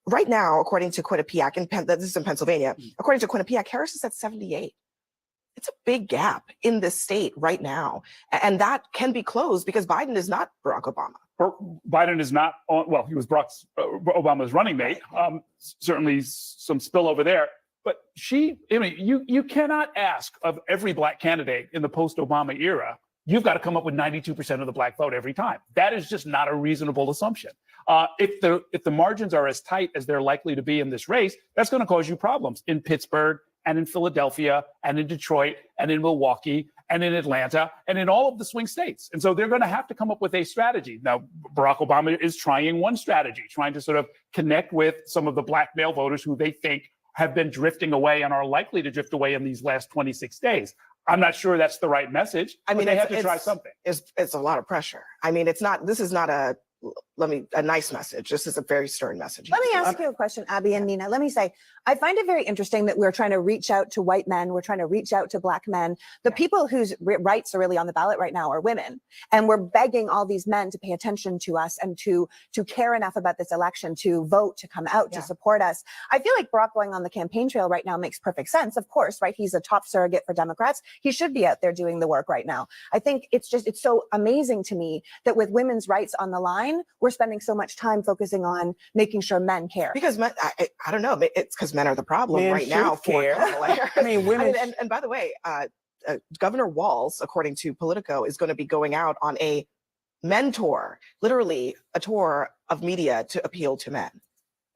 Right now, according to Quinnipiac, this is in Pennsylvania, according to Quinnipiac, Harris is at 78. It's a big gap in this state right now. And that can be closed because Biden is not Barack Obama. Biden is not, well, he was Obama's running mate. Certainly some spillover there. But you cannot ask of every black candidate in the post-Obama era, you've got to come up with 92% of the black vote every time. That is just not a reasonable assumption. If the margins are as tight as they're likely to be in this race, that's going to cause you problems in Pittsburgh, and in Philadelphia, and in Detroit, and in Milwaukee, and in Atlanta, and in all of the swing states. And so they're going to have to come up with a strategy. Now, Barack Obama is trying one strategy, trying to sort of connect with some of the black male voters who they think have been drifting away and are likely to drift away in these last 26 days. I'm not sure that's the right message. I mean, they have to try something. It's a lot of pressure. I mean, this is not a a nice message. This is a very stern message. Let me ask you a question, Abby and Nina. Let me say, I find it very interesting that we're trying to reach out to white men. We're trying to reach out to black men. The people whose rights are really on the ballot right now are women. And we're begging all these men to pay attention to us and to care enough about this election, to vote, to come out, to support us. I feel like Barack going on the campaign trail right now makes perfect sense. Of course, right? He's a top surrogate for Democrats. He should be out there doing the work right now. I think it's so amazing to me that with women's rights on the line, we're spending so much time focusing on making sure men care. Because men, I don't know, it's because men are the problem Men right now for should care. Kamala Harris. I mean, women- And by the way, Governor Walz, according to Politico, is going to be going out on a men tour, literally a tour of media to appeal to men.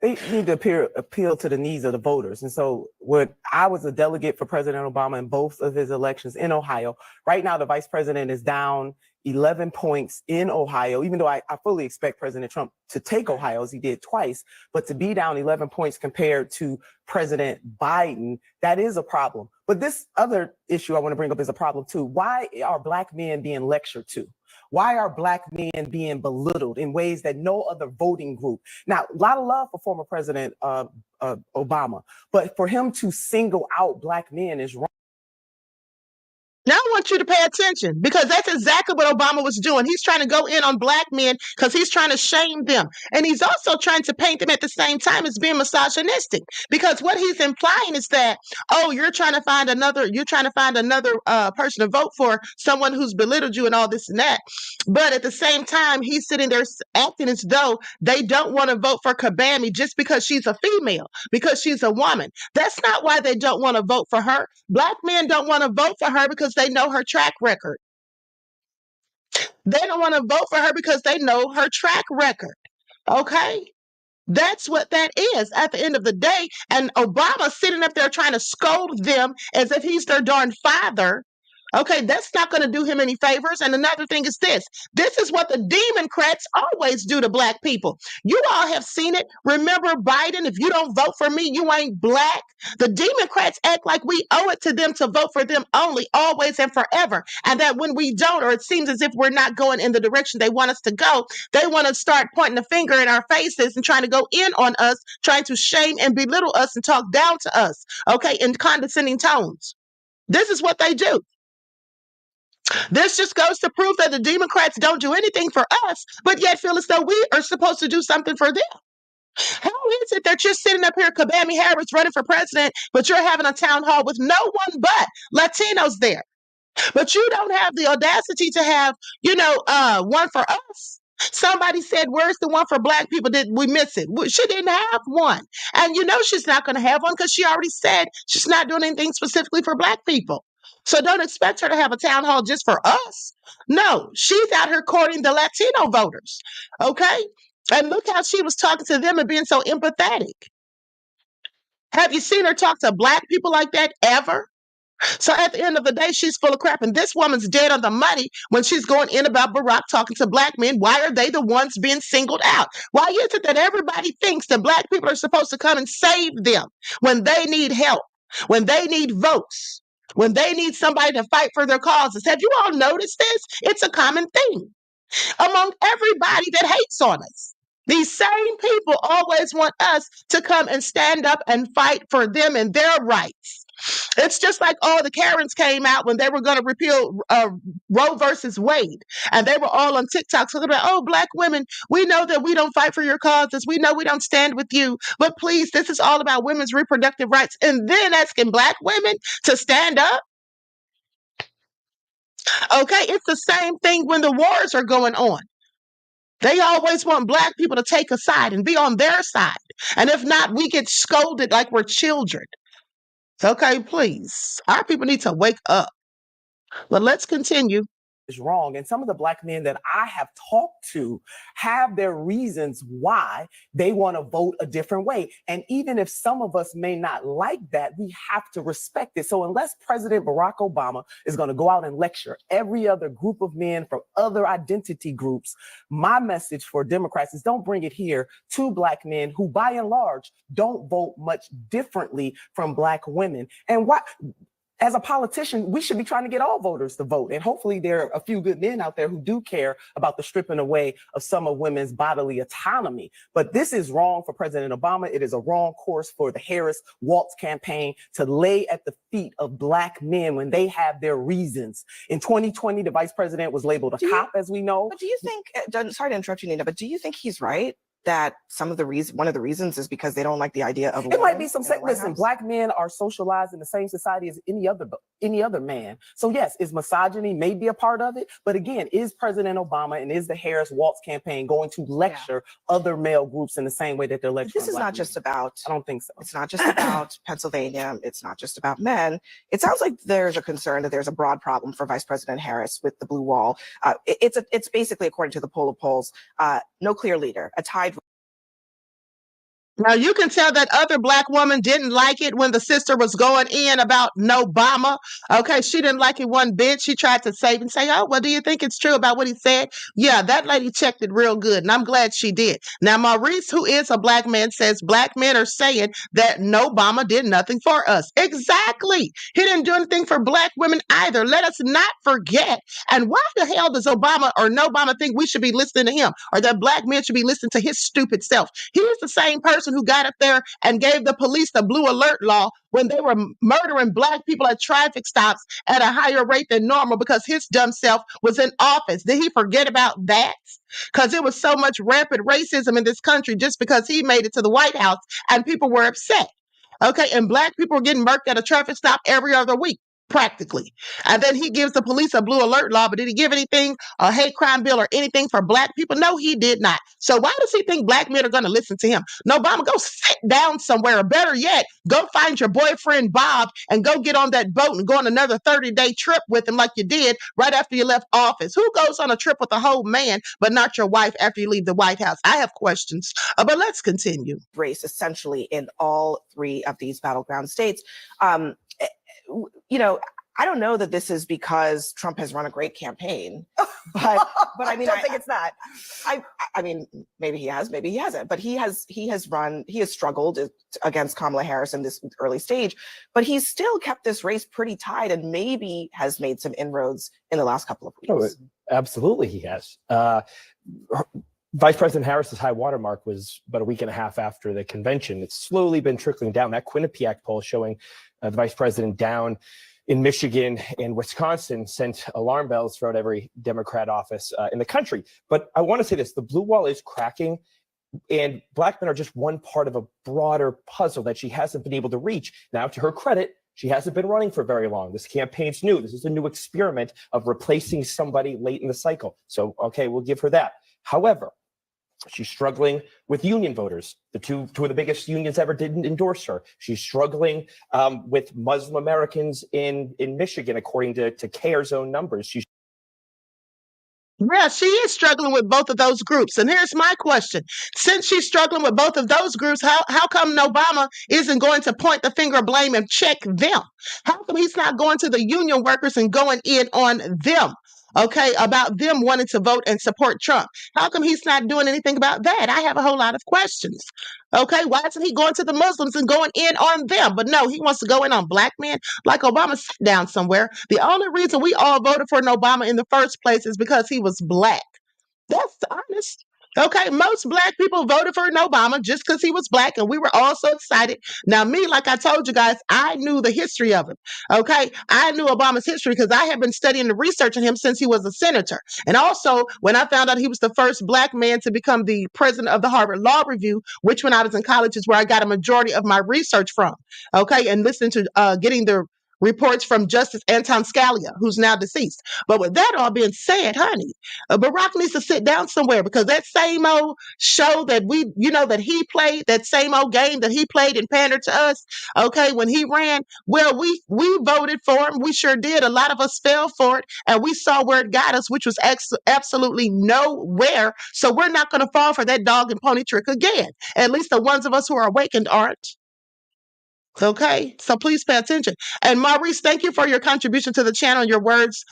They need to appeal to the needs of the voters. And so when I was a delegate for President Obama in both of his elections in Ohio, right now the vice president is down 11 points in Ohio, even though I fully expect President Trump to take Ohio as he did twice, but to be down 11 points compared to President Biden, that is a problem. But this other issue I want to bring up is a problem too. Why are black men being lectured to? Why are black men being belittled in ways that no other voting group? Now, a lot of love for former President Obama, but for him to single out black men is wrong. Now I want you to pay attention because that's exactly what Obama was doing. He's trying to go in on black men because he's trying to shame them. And he's also trying to paint them at the same time as being misogynistic, because what he's implying is that, oh, you're trying to find another person to vote for, someone who's belittled you and all this and that. But at the same time, he's sitting there acting as though they don't want to vote for Kabami just because she's a female, because she's a woman. That's not why they don't want to vote for her. Black men don't want to vote for her because they know her track record. They don't want to vote for her because they know her track record. Okay? That's what that is at the end of the day. And Obama sitting up there trying to scold them as if he's their darn father. Okay, that's not going to do him any favors. And another thing is this. This is what the Democrats always do to black people. You all have seen it. Remember Biden, if you don't vote for me, you ain't black. The Democrats act like we owe it to them to vote for them only, always and forever. And that when we don't, or it seems as if we're not going in the direction they want us to go, they want to start pointing a finger in our faces and trying to go in on us, trying to shame and belittle us and talk down to us, okay, in condescending tones. This is what they do. This just goes to prove that the Democrats don't do anything for us, but yet feel as though we are supposed to do something for them. How is it that you're sitting up here, Kabami Harris, running for president, but you're having a town hall with no one but Latinos there? But you don't have the audacity to have, one for us. Somebody said, where's the one for black people? Did we miss it? She didn't have one. And she's not going to have one because she already said she's not doing anything specifically for black people. So don't expect her to have a town hall just for us. No, she's out here courting the Latino voters. Okay? And look how she was talking to them and being so empathetic. Have you seen her talk to black people like that ever? So at the end of the day, she's full of crap. And this woman's dead on the money when she's going in about Barack talking to black men. Why are they the ones being singled out? Why is it that everybody thinks that black people are supposed to come and save them when they need help, when they need votes, when they need somebody to fight for their causes? Have you all noticed this? It's a common thing among everybody that hates on us. These same people always want us to come and stand up and fight for them and their rights. It's just like all the Karens came out when they were going to repeal Roe versus Wade. And they were all on TikTok talking about, oh, black women, we know that we don't fight for your causes. We know we don't stand with you. But please, this is all about women's reproductive rights. And then asking black women to stand up. Okay, it's the same thing when the wars are going on. They always want black people to take a side and be on their side. And if not, we get scolded like we're children. Okay, please. Our people need to wake up. But let's continue. Is wrong. And some of the black men that I have talked to have their reasons why they want to vote a different way. And even if some of us may not like that, we have to respect it. So unless President Barack Obama is going to go out and lecture every other group of men from other identity groups, my message for Democrats is don't bring it here to black men who by and large don't vote much differently from black women. And why? as a politician, we should be trying to get all voters to vote. And hopefully there are a few good men out there who do care about the stripping away of some of women's bodily autonomy. But this is wrong for President Obama. It is a wrong course for the Harris-Walz campaign to lay at the feet of Black men when they have their reasons. In 2020, the vice president was labeled a cop, as we know. But do you think, sorry to interrupt you, Nina, but do you think he's right that one of the reasons is because they don't like the idea of a It might woman be some in the White listen, House? Black men are socialized in the same society as any other man. So yes, is misogyny may be a part of it, but again, is President Obama and is the Harris-Walz campaign going to lecture other male groups in the same way that they're lecturing This is Black not just men? about, I don't think so. it's not just about Pennsylvania. It's not just about men. It sounds like there's a concern that there's a broad problem for Vice President Harris with the blue wall. It's basically, according to the poll of polls, no clear leader, a tied. Now, you can tell that other Black woman didn't like it when the sister was going in about no Obama. Okay, she didn't like it one bit. She tried to save and say, oh, well, do you think it's true about what he said? Yeah, that lady checked it real good, and I'm glad she did. Now, Maurice, who is a Black man, says Black men are saying that no Obama did nothing for us. Exactly. He didn't do anything for Black women either. Let us not forget. And why the hell does Obama or no Obama think we should be listening to him or that Black men should be listening to his stupid self? He's the same person who got up there and gave the police the blue alert law when they were murdering Black people at traffic stops at a higher rate than normal because his dumb self was in office. Did he forget about that? Because there was so much rampant racism in this country just because he made it to the White House and people were upset. Okay, and Black people were getting murked at a traffic stop every other week, practically. And then he gives the police a blue alert law, but did he give anything, a hate crime bill or anything for Black people? No, he did not. So why does he think Black men are going to listen to him? No, Obama, go sit down somewhere, or better yet, go find your boyfriend Bob and go get on that boat and go on another 30-day trip with him like you did right after you left office. Who goes on a trip with a whole man but not your wife after you leave the White House? I have questions, but let's continue. Race essentially in all three of these battleground states. You know, I don't know that this is because Trump has run a great campaign, but I mean, I don't think it's that. I mean, maybe he has, maybe he hasn't, but he has struggled against Kamala Harris in this early stage, but he's still kept this race pretty tight and maybe has made some inroads in the last couple of weeks. Oh, absolutely, he has. Vice President Harris's high watermark was about a week and a half after the convention. It's slowly been trickling down. That Quinnipiac poll showing the vice president down in Michigan and Wisconsin sent alarm bells throughout every Democrat office in the country. But I want to say this, the blue wall is cracking and Black men are just one part of a broader puzzle that she hasn't been able to reach. Now, to her credit, she hasn't been running for very long. This campaign's new. This is a new experiment of replacing somebody late in the cycle. So, okay, we'll give her that. However, she's struggling with union voters. The two of the biggest unions ever didn't endorse her. She's struggling with Muslim Americans in Michigan, according to CARE's own numbers. Yeah, she is struggling with both of those groups. And here's my question. Since she's struggling with both of those groups, how come Obama isn't going to point the finger of blame and check them? How come he's not going to the union workers and going in on them? Okay, about them wanting to vote and support Trump. How come he's not doing anything about that? I have a whole lot of questions. Okay, why isn't he going to the Muslims and going in on them? But no, he wants to go in on Black men like Obama. Sit down somewhere. The only reason we all voted for an Obama in the first place is because he was Black. That's honest. Okay, most Black people voted for an Obama just because he was Black, and we were all so excited. Now, me, like I told you guys, I knew the history of him. Okay, I knew Obama's history because I have been studying and researching him since he was a senator. And also, when I found out he was the first Black man to become the president of the Harvard Law Review, which when I was in college is where I got a majority of my research from. Okay, and listening to getting the reports from Justice Anton Scalia, who's now deceased. But with that all being said, honey, Barack needs to sit down somewhere because that same old show that that he played, that same old game that he played and pandered to us, okay, when he ran, well, we voted for him. We sure did. A lot of us fell for it, and we saw where it got us, which was absolutely nowhere. So we're not going to fall for that dog and pony trick again. At least the ones of us who are awakened aren't. Okay, so please pay attention. And Maurice, thank you for your contribution to the channel, your words,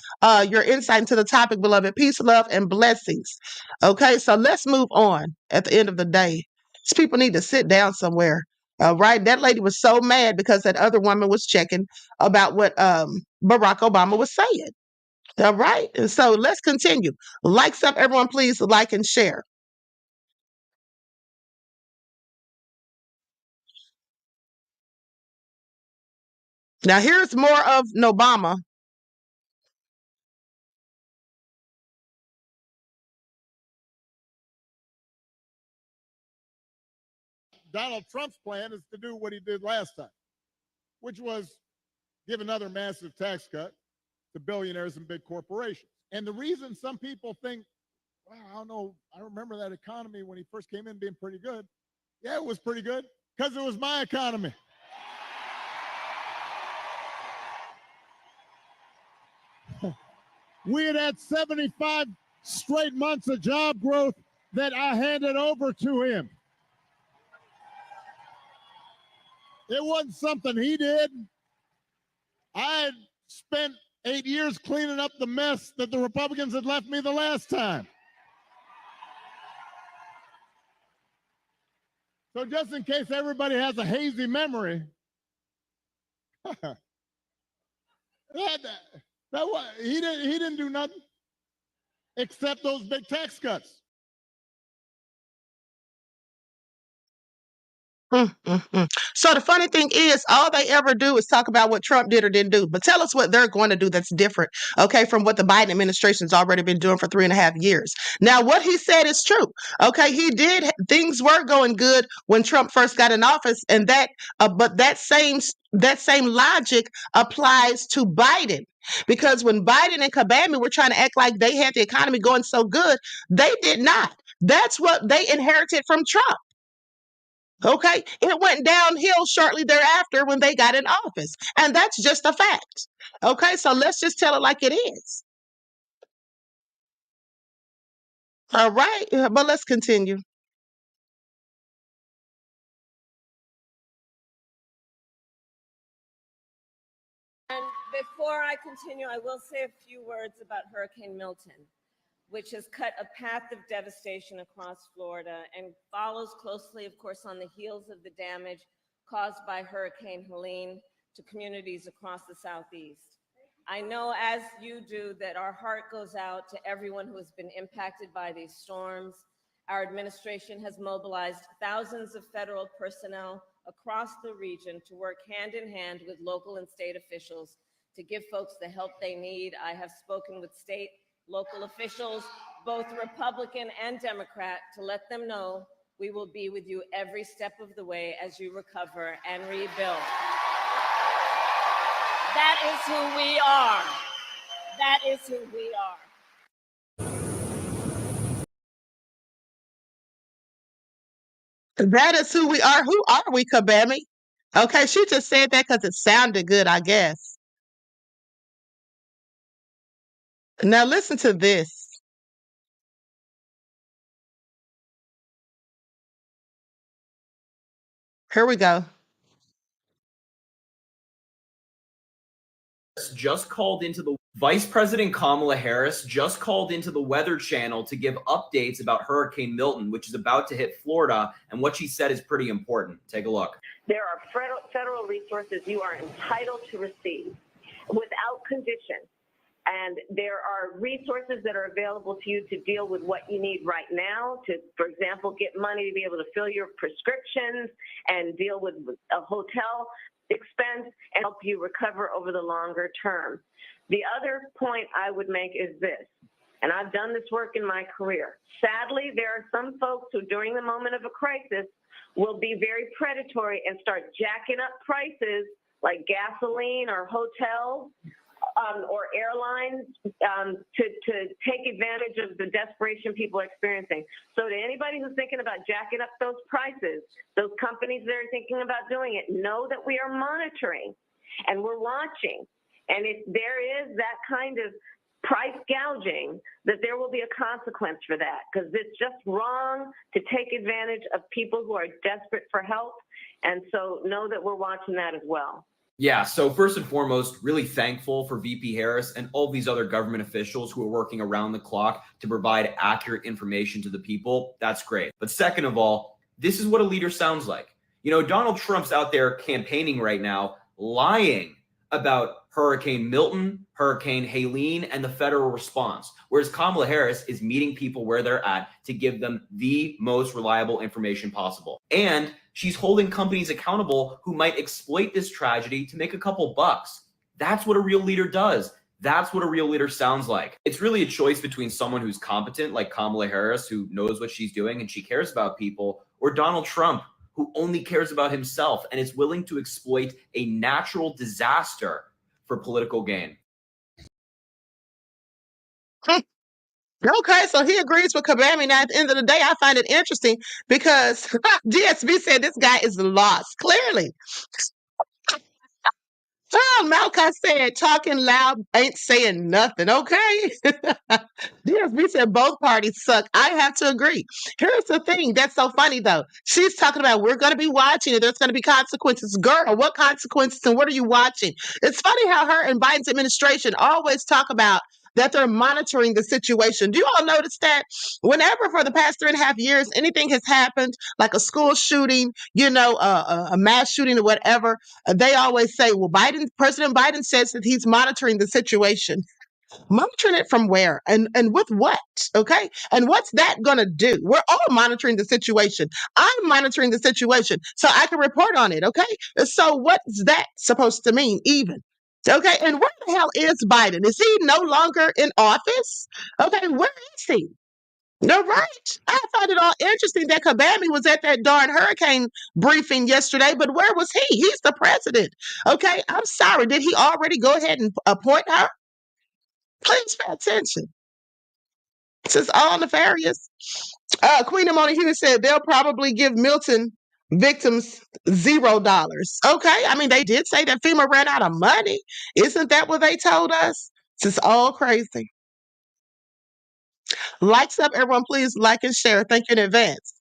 your insight into the topic, beloved. Peace, love, and blessings. Okay, so let's move on at the end of the day. These people need to sit down somewhere. All right. That lady was so mad because that other woman was checking about what Barack Obama was saying. All right. And so let's continue. Likes up, everyone, please like and share. Now, here's more of Obama. Donald Trump's plan is to do what he did last time, which was give another massive tax cut to billionaires and big corporations. And the reason some people think, well, I don't know, I remember that economy when he first came in being pretty good. Yeah, it was pretty good because it was my economy. We had 75 straight months of job growth that I handed over to him. It wasn't something he did. I had spent 8 years cleaning up the mess that the Republicans had left me the last time. So just in case everybody has a hazy memory, he didn't do nothing except those big tax cuts. So the funny thing is, all they ever do is talk about what Trump did or didn't do. But tell us what they're going to do that's different, okay, from what the Biden administration's already been doing for 3.5 years. Now, what he said is true. Okay, things were going good when Trump first got in office, and but that same logic applies to Biden. Because when Biden and Kabami were trying to act like they had the economy going so good, they did not. That's what they inherited from Trump. Okay, it went downhill shortly thereafter when they got in office, and that's just a fact. Okay, so let's just tell it like it is. All right, but let's continue. And before I continue, I will say a few words about Hurricane Milton, which has cut a path of devastation across Florida and follows closely, of course, on the heels of the damage caused by Hurricane Helene to communities across the Southeast. I know, as you do, that our heart goes out to everyone who has been impacted by these storms. Our administration has mobilized thousands of federal personnel across the region to work hand in hand with local and state officials to give folks the help they need. I have spoken with state, local officials, both Republican and Democrat, to let them know we will be with you every step of the way as you recover and rebuild. That is who we are. That is who we are. That is who we are. Who are we, Kabami? Okay, she just said that because it sounded good, I guess. Now listen to this. Here we go. Just called into the Vice President Kamala Harris just called into the Weather Channel to give updates about Hurricane Milton, which is about to hit Florida, and what she said is pretty important. Take a look. There are federal resources you are entitled to receive without condition. And there are resources that are available to you to deal with what you need right now, to, for example, get money to be able to fill your prescriptions and deal with a hotel expense and help you recover over the longer term. The other point I would make is this, and I've done this work in my career. Sadly, there are some folks who during the moment of a crisis will be very predatory and start jacking up prices like gasoline or hotels or airlines to take advantage of the desperation people are experiencing. So to anybody who's thinking about jacking up those prices, those companies that are thinking about doing it, know that we are monitoring and we're watching. And if there is that kind of price gouging, that there will be a consequence for that, because it's just wrong to take advantage of people who are desperate for help. And so know that we're watching that as well. Yeah, so first and foremost, really thankful for VP Harris and all these other government officials who are working around the clock to provide accurate information to the people. That's great. But second of all, this is what a leader sounds like. You know, Donald Trump's out there campaigning right now, lying about Hurricane Milton, Hurricane Helene, and the federal response, whereas Kamala Harris is meeting people where they're at to give them the most reliable information possible. And she's holding companies accountable who might exploit this tragedy to make a couple bucks. That's what a real leader does. That's what a real leader sounds like. It's really a choice between someone who's competent, like Kamala Harris, who knows what she's doing and she cares about people, or Donald Trump, who only cares about himself and is willing to exploit a natural disaster for political gain. Okay, so he agrees with Kabami. Now, at the end of the day, I find it interesting because DSB said this guy is lost, clearly. Malachi said, talking loud ain't saying nothing, okay? DSB said both parties suck. I have to agree. Here's the thing that's so funny, though. She's talking about we're going to be watching it. There's going to be consequences. Girl, what consequences and what are you watching? It's funny how her and Biden's administration always talk about that they're monitoring the situation. Do you all notice that? Whenever for the past 3.5 years, anything has happened, like a school shooting, a mass shooting or whatever, they always say, well, President Biden says that he's monitoring the situation. Monitoring it from where and with what? Okay. And what's that going to do? We're all monitoring the situation. I'm monitoring the situation so I can report on it. Okay. So what's that supposed to mean even? Okay. And where the hell is Biden? Is he no longer in office? Okay. Where is he? No, right. I find it all interesting that Kabami was at that darn hurricane briefing yesterday, but where was he? He's the president. Okay. I'm sorry. Did he already go ahead and appoint her? Please pay attention. This is all nefarious. Queen Amoni Hughes said they'll probably give Milton victims $0. Okay, I mean, they did say that FEMA ran out of money. Isn't that what they told us? This is all crazy. Likes up, everyone. Please like and share. Thank you in advance.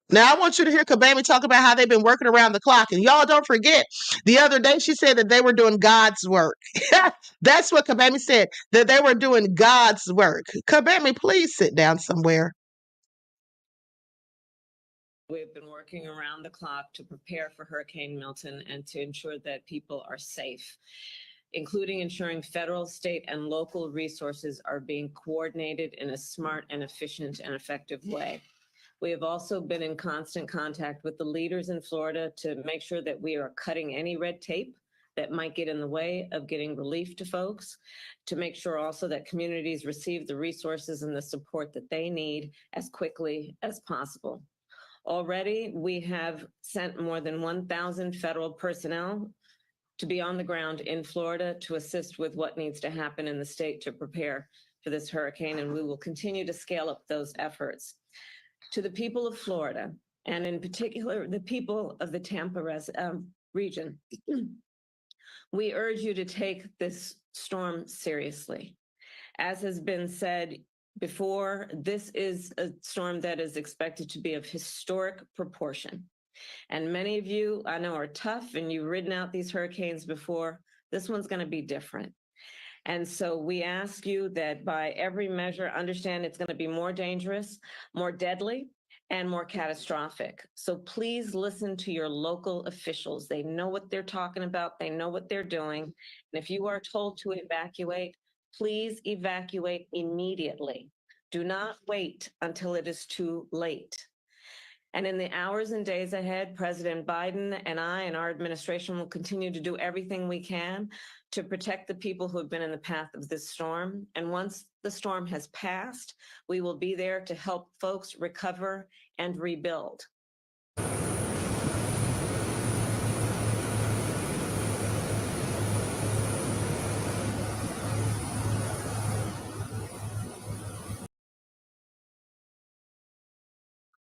Now, I want you to hear Kabami talk about how they've been working around the clock. And y'all don't forget, the other day she said that they were doing God's work. That's what Kabami said, that they were doing God's work. Kabami, please sit down somewhere. We've been working around the clock to prepare for Hurricane Milton and to ensure that people are safe, including ensuring federal, state, and local resources are being coordinated in a smart and efficient and effective way. We have also been in constant contact with the leaders in Florida to make sure that we are cutting any red tape that might get in the way of getting relief to folks, to make sure also that communities receive the resources and the support that they need as quickly as possible. Already, we have sent more than 1,000 federal personnel to be on the ground in Florida to assist with what needs to happen in the state to prepare for this hurricane, and we will continue to scale up those efforts. To the people of Florida, and in particular, the people of the Tampa region, we urge you to take this storm seriously. As has been said before, this is a storm that is expected to be of historic proportion. And many of you, I know, are tough and you've ridden out these hurricanes before. This one's going to be different. And so we ask you that by every measure, understand it's going to be more dangerous, more deadly, and more catastrophic. So please listen to your local officials. They know what they're talking about. They know what they're doing. And if you are told to evacuate, please evacuate immediately. Do not wait until it is too late. And in the hours and days ahead, President Biden and I and our administration will continue to do everything we can to protect the people who have been in the path of this storm. And once the storm has passed, we will be there to help folks recover and rebuild.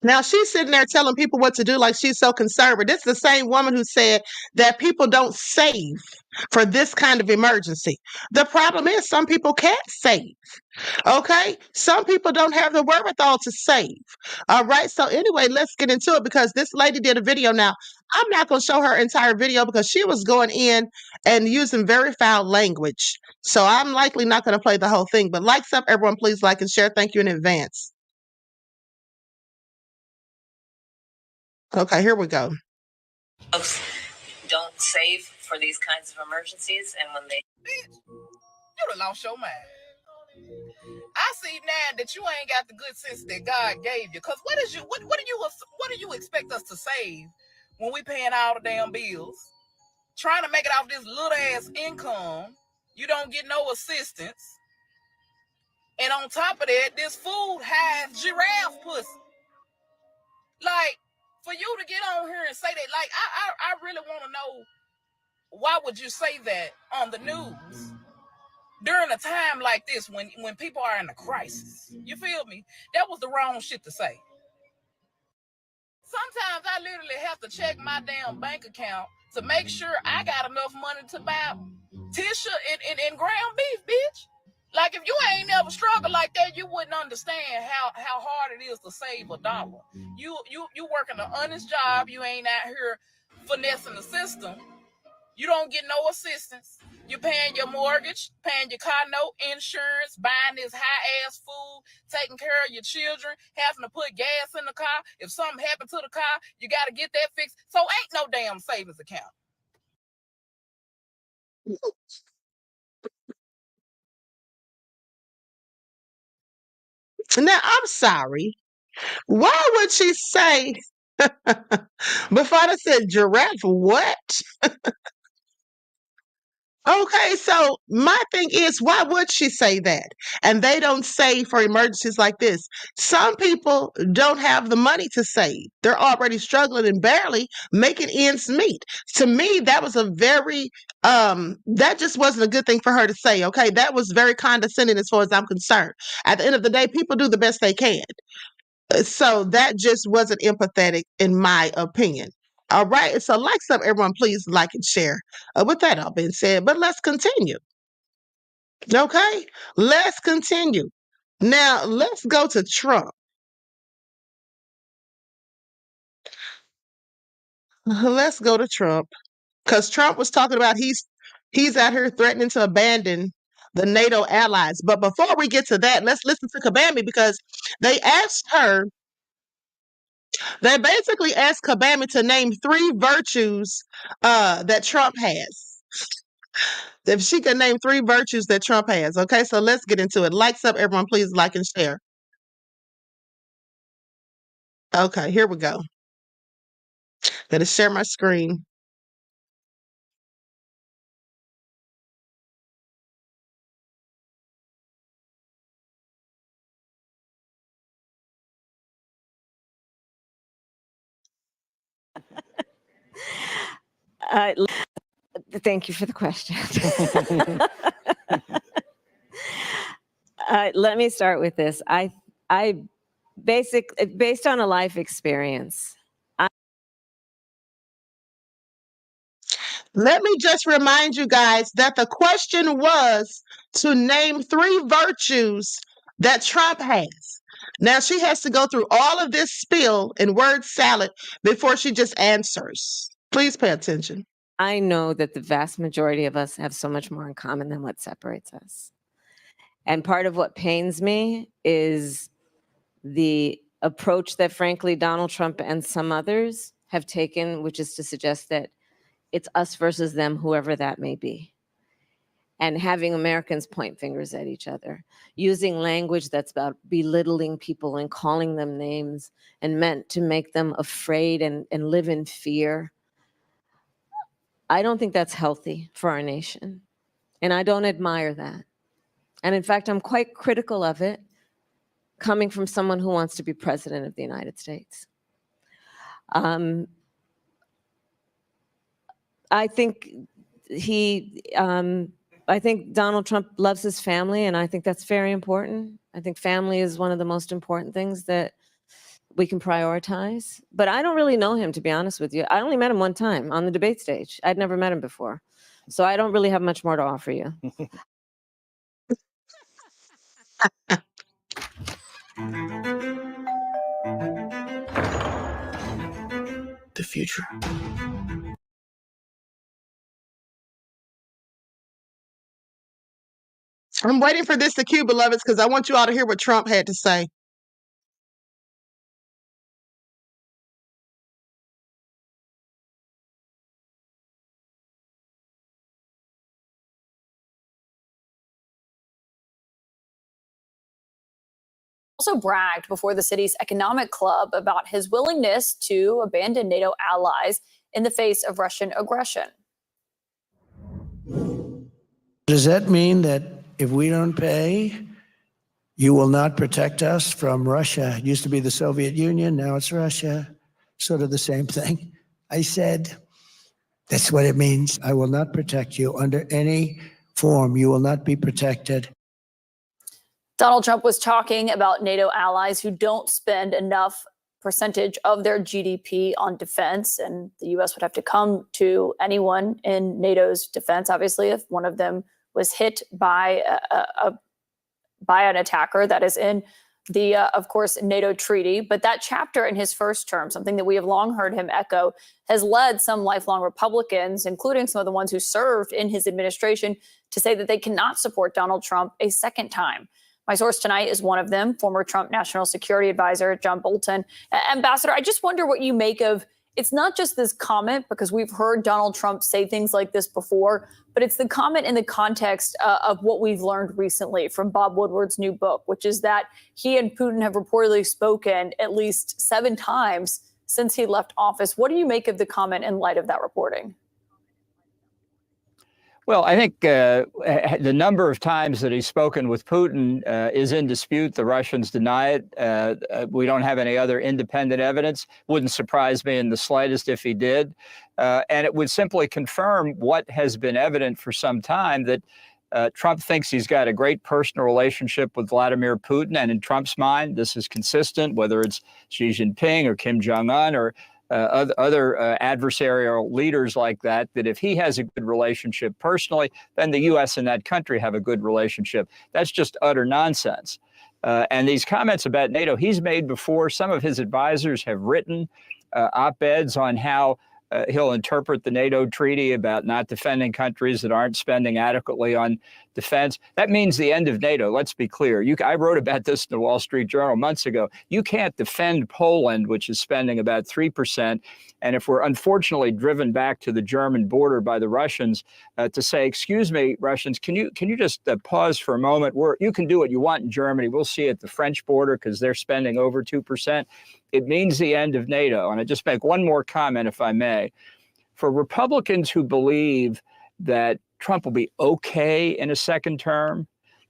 Now she's sitting there telling people what to do like she's so conservative. This is the same woman who said that people don't save for this kind of emergency. The problem is some people can't save. Okay? Some people don't have the wherewithal to save. All right. So anyway, let's get into it because this lady did a video. Now, I'm not going to show her entire video because she was going in and using very foul language. So I'm likely not going to play the whole thing. But likes up, everyone. Please like and share. Thank you in advance. Okay, here we go. Folks don't save for these kinds of emergencies, and when they You done lost your mind. I see now that you ain't got the good sense that God gave you. Cause what do you expect us to save when we paying all the damn bills? Trying to make it off this little ass income. You don't get no assistance. And on top of that, this food has giraffe pussy. Like, for you to get on here and say that, like, I really want to know, why would you say that on the news during a time like this when people are in a crisis? You feel me? That was the wrong shit to say. Sometimes I literally have to check my damn bank account to make sure I got enough money to buy tissue and ground beef, bitch. Like, if you ain't never struggled like that, you wouldn't understand how hard it is to save a dollar. You working an honest job. You ain't out here finessing the system. You don't get no assistance. You're paying your mortgage, paying your car note, insurance, buying this high-ass food, taking care of your children, having to put gas in the car. If something happened to the car, you got to get that fixed. So ain't no damn savings account. Now, I'm sorry. Why would she say, before I said giraffe, what? Okay, so my thing is, why would she say that? And they don't save for emergencies like this. Some people don't have the money to save. They're already struggling and barely making ends meet. To me, that was a very that just wasn't a good thing for her to say. Okay, that was very condescending as far as I'm concerned. At the end of the day, people do the best they can. So that just wasn't empathetic, in my opinion. All right. So, like some, everyone, please like and share. With that all being said, but let's continue. Okay. Let's continue. Now, let's go to Trump. Let's go to Trump because Trump was talking about he's out here threatening to abandon the NATO allies. But before we get to that, let's listen to Kabami because they asked her. They basically asked Kabami to name 3 virtues that Trump has. If she can name 3 virtues that Trump has. Okay, so let's get into it. Likes up, everyone. Please like and share. Okay, here we go. Gonna share my screen. Thank you for the question. Let me start with this. Based on a life experience. Let me just remind you guys that the question was to name 3 virtues that Trump has. Now she has to go through all of this spiel and word salad before she just answers. Please pay attention. I know that the vast majority of us have so much more in common than what separates us. And part of what pains me is the approach that, frankly, Donald Trump and some others have taken, which is to suggest that it's us versus them, whoever that may be. And having Americans point fingers at each other, using language that's about belittling people and calling them names and meant to make them afraid and live in fear. I don't think that's healthy for our nation. And I don't admire that. And in fact, I'm quite critical of it coming from someone who wants to be president of the United States. I think I think Donald Trump loves his family, and I think that's very important. I think family is one of the most important things that we can prioritize. But I don't really know him, to be honest with you. I only met him one time on the debate stage. I'd never met him before. So I don't really have much more to offer you. The future. I'm waiting for this to cue, beloveds, because I want you all to hear what Trump had to say. also bragged before the city's economic club about his willingness to abandon NATO allies in the face of Russian aggression. Does that mean that if we don't pay, you will not protect us from Russia? It used to be the Soviet Union, now it's Russia. Sort of the same thing. I said, that's what it means. I will not protect you under any form. You will not be protected. Donald Trump was talking about NATO allies who don't spend enough percentage of their GDP on defense, and the U.S. would have to come to anyone in NATO's defense, obviously, if one of them was hit by an attacker that is in the, of course, NATO treaty. But that chapter in his first term, something that we have long heard him echo, has led some lifelong Republicans, including some of the ones who served in his administration, to say that they cannot support Donald Trump a second time. My source tonight is one of them, former Trump National Security Advisor John Bolton. Ambassador, I just wonder what you make of, it's not just this comment, because we've heard Donald Trump say things like this before, but it's the comment in the context of what we've learned recently from Bob Woodward's new book, which is that he and Putin have reportedly spoken at least 7 times since he left office. What do you make of the comment in light of that reporting? Well, I think the number of times that he's spoken with Putin is in dispute. The Russians deny it. We don't have any other independent evidence. Wouldn't surprise me in the slightest if he did. And it would simply confirm what has been evident for some time, that Trump thinks he's got a great personal relationship with Vladimir Putin. And in Trump's mind, this is consistent, whether it's Xi Jinping or Kim Jong-un or other adversarial leaders like that, that if he has a good relationship personally, then the U.S. and that country have a good relationship. That's just utter nonsense. And these comments about NATO, he's made before. Some of his advisors have written op-eds on how he'll interpret the NATO treaty about not defending countries that aren't spending adequately on defense. That means the end of NATO. Let's be clear. I wrote about this in the Wall Street Journal months ago. You can't defend Poland, which is spending about 3%. And if we're unfortunately driven back to the German border by the Russians, to say, excuse me, Russians, can you just pause for a moment? You can do what you want in Germany. We'll see at the French border because they're spending over 2%. It means the end of NATO. And I just make one more comment, if I may. For Republicans who believe that Trump will be okay in a second term,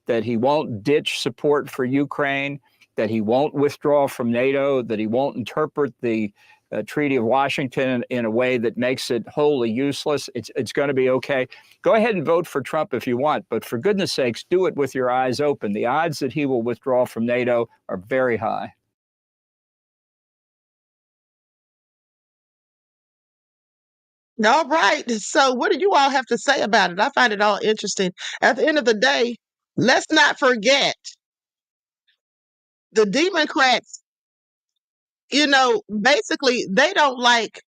that he won't ditch support for Ukraine, that he won't withdraw from NATO, that he won't interpret the Treaty of Washington in a way that makes it wholly useless, it's going to be okay. Go ahead and vote for Trump if you want, but for goodness sakes, do it with your eyes open. The odds that he will withdraw from NATO are very high. All right. So what do you all have to say about it? I find it all interesting. At the end of the day, let's not forget the Democrats, basically they don't like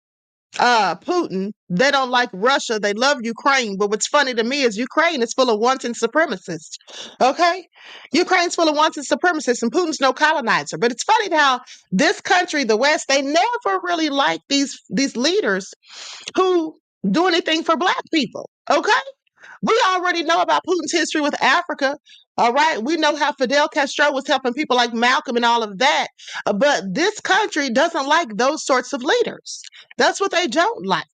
Putin. They don't like Russia. They love Ukraine. But what's funny to me is Ukraine is full of wanton supremacists. Okay? Ukraine's full of wanton supremacists, and Putin's no colonizer. But it's funny how this country, the West, they never really like these leaders who do anything for Black people. Okay? We already know about Putin's history with Africa. All right. We know how Fidel Castro was helping people like Malcolm and all of that. But this country doesn't like those sorts of leaders. That's what they don't like.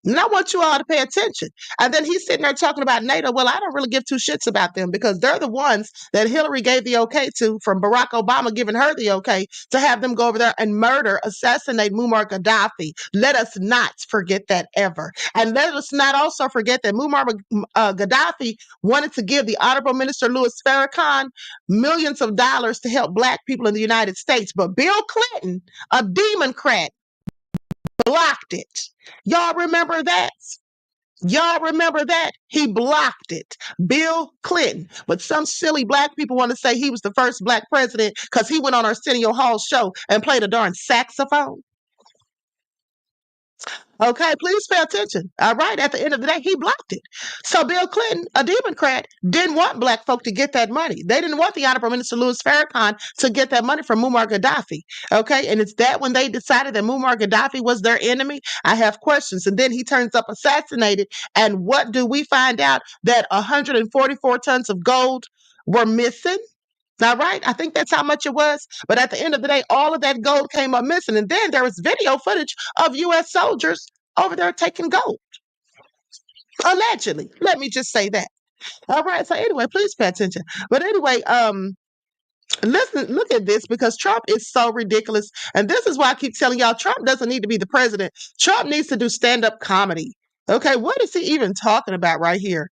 And I want you all to pay attention. And then he's sitting there talking about NATO. Well, I don't really give 2 shits about them because they're the ones that Hillary gave the okay to, from Barack Obama giving her the okay to have them go over there and assassinate Muammar Gaddafi. Let us not forget that ever. And let us not also forget that Muammar Gaddafi wanted to give the Honorable Minister Louis Farrakhan millions of dollars to help Black people in the United States. But Bill Clinton, a Democrat, blocked it. Y'all remember that? Y'all remember that? He blocked it. Bill Clinton. But some silly Black people want to say he was the first Black president because he went on Arsenio Hall's show and played a darn saxophone. Okay, please pay attention. All right, at the end of the day, he blocked it. So Bill Clinton, a Democrat, didn't want Black folk to get that money. They didn't want the Honorable Minister Louis Farrakhan to get that money from Muammar Gaddafi. Okay, and it's that when they decided that Muammar Gaddafi was their enemy, I have questions. And then he turns up assassinated. And what do we find out? That 144 tons of gold were missing. All right, I think that's how much it was. But at the end of the day, all of that gold came up missing. And then there was video footage of U.S. soldiers over there taking gold. Allegedly. Let me just say that. All right. So anyway, please pay attention. But anyway, listen, look at this because Trump is so ridiculous. And this is why I keep telling y'all Trump doesn't need to be the president. Trump needs to do stand-up comedy. Okay, what is he even talking about right here?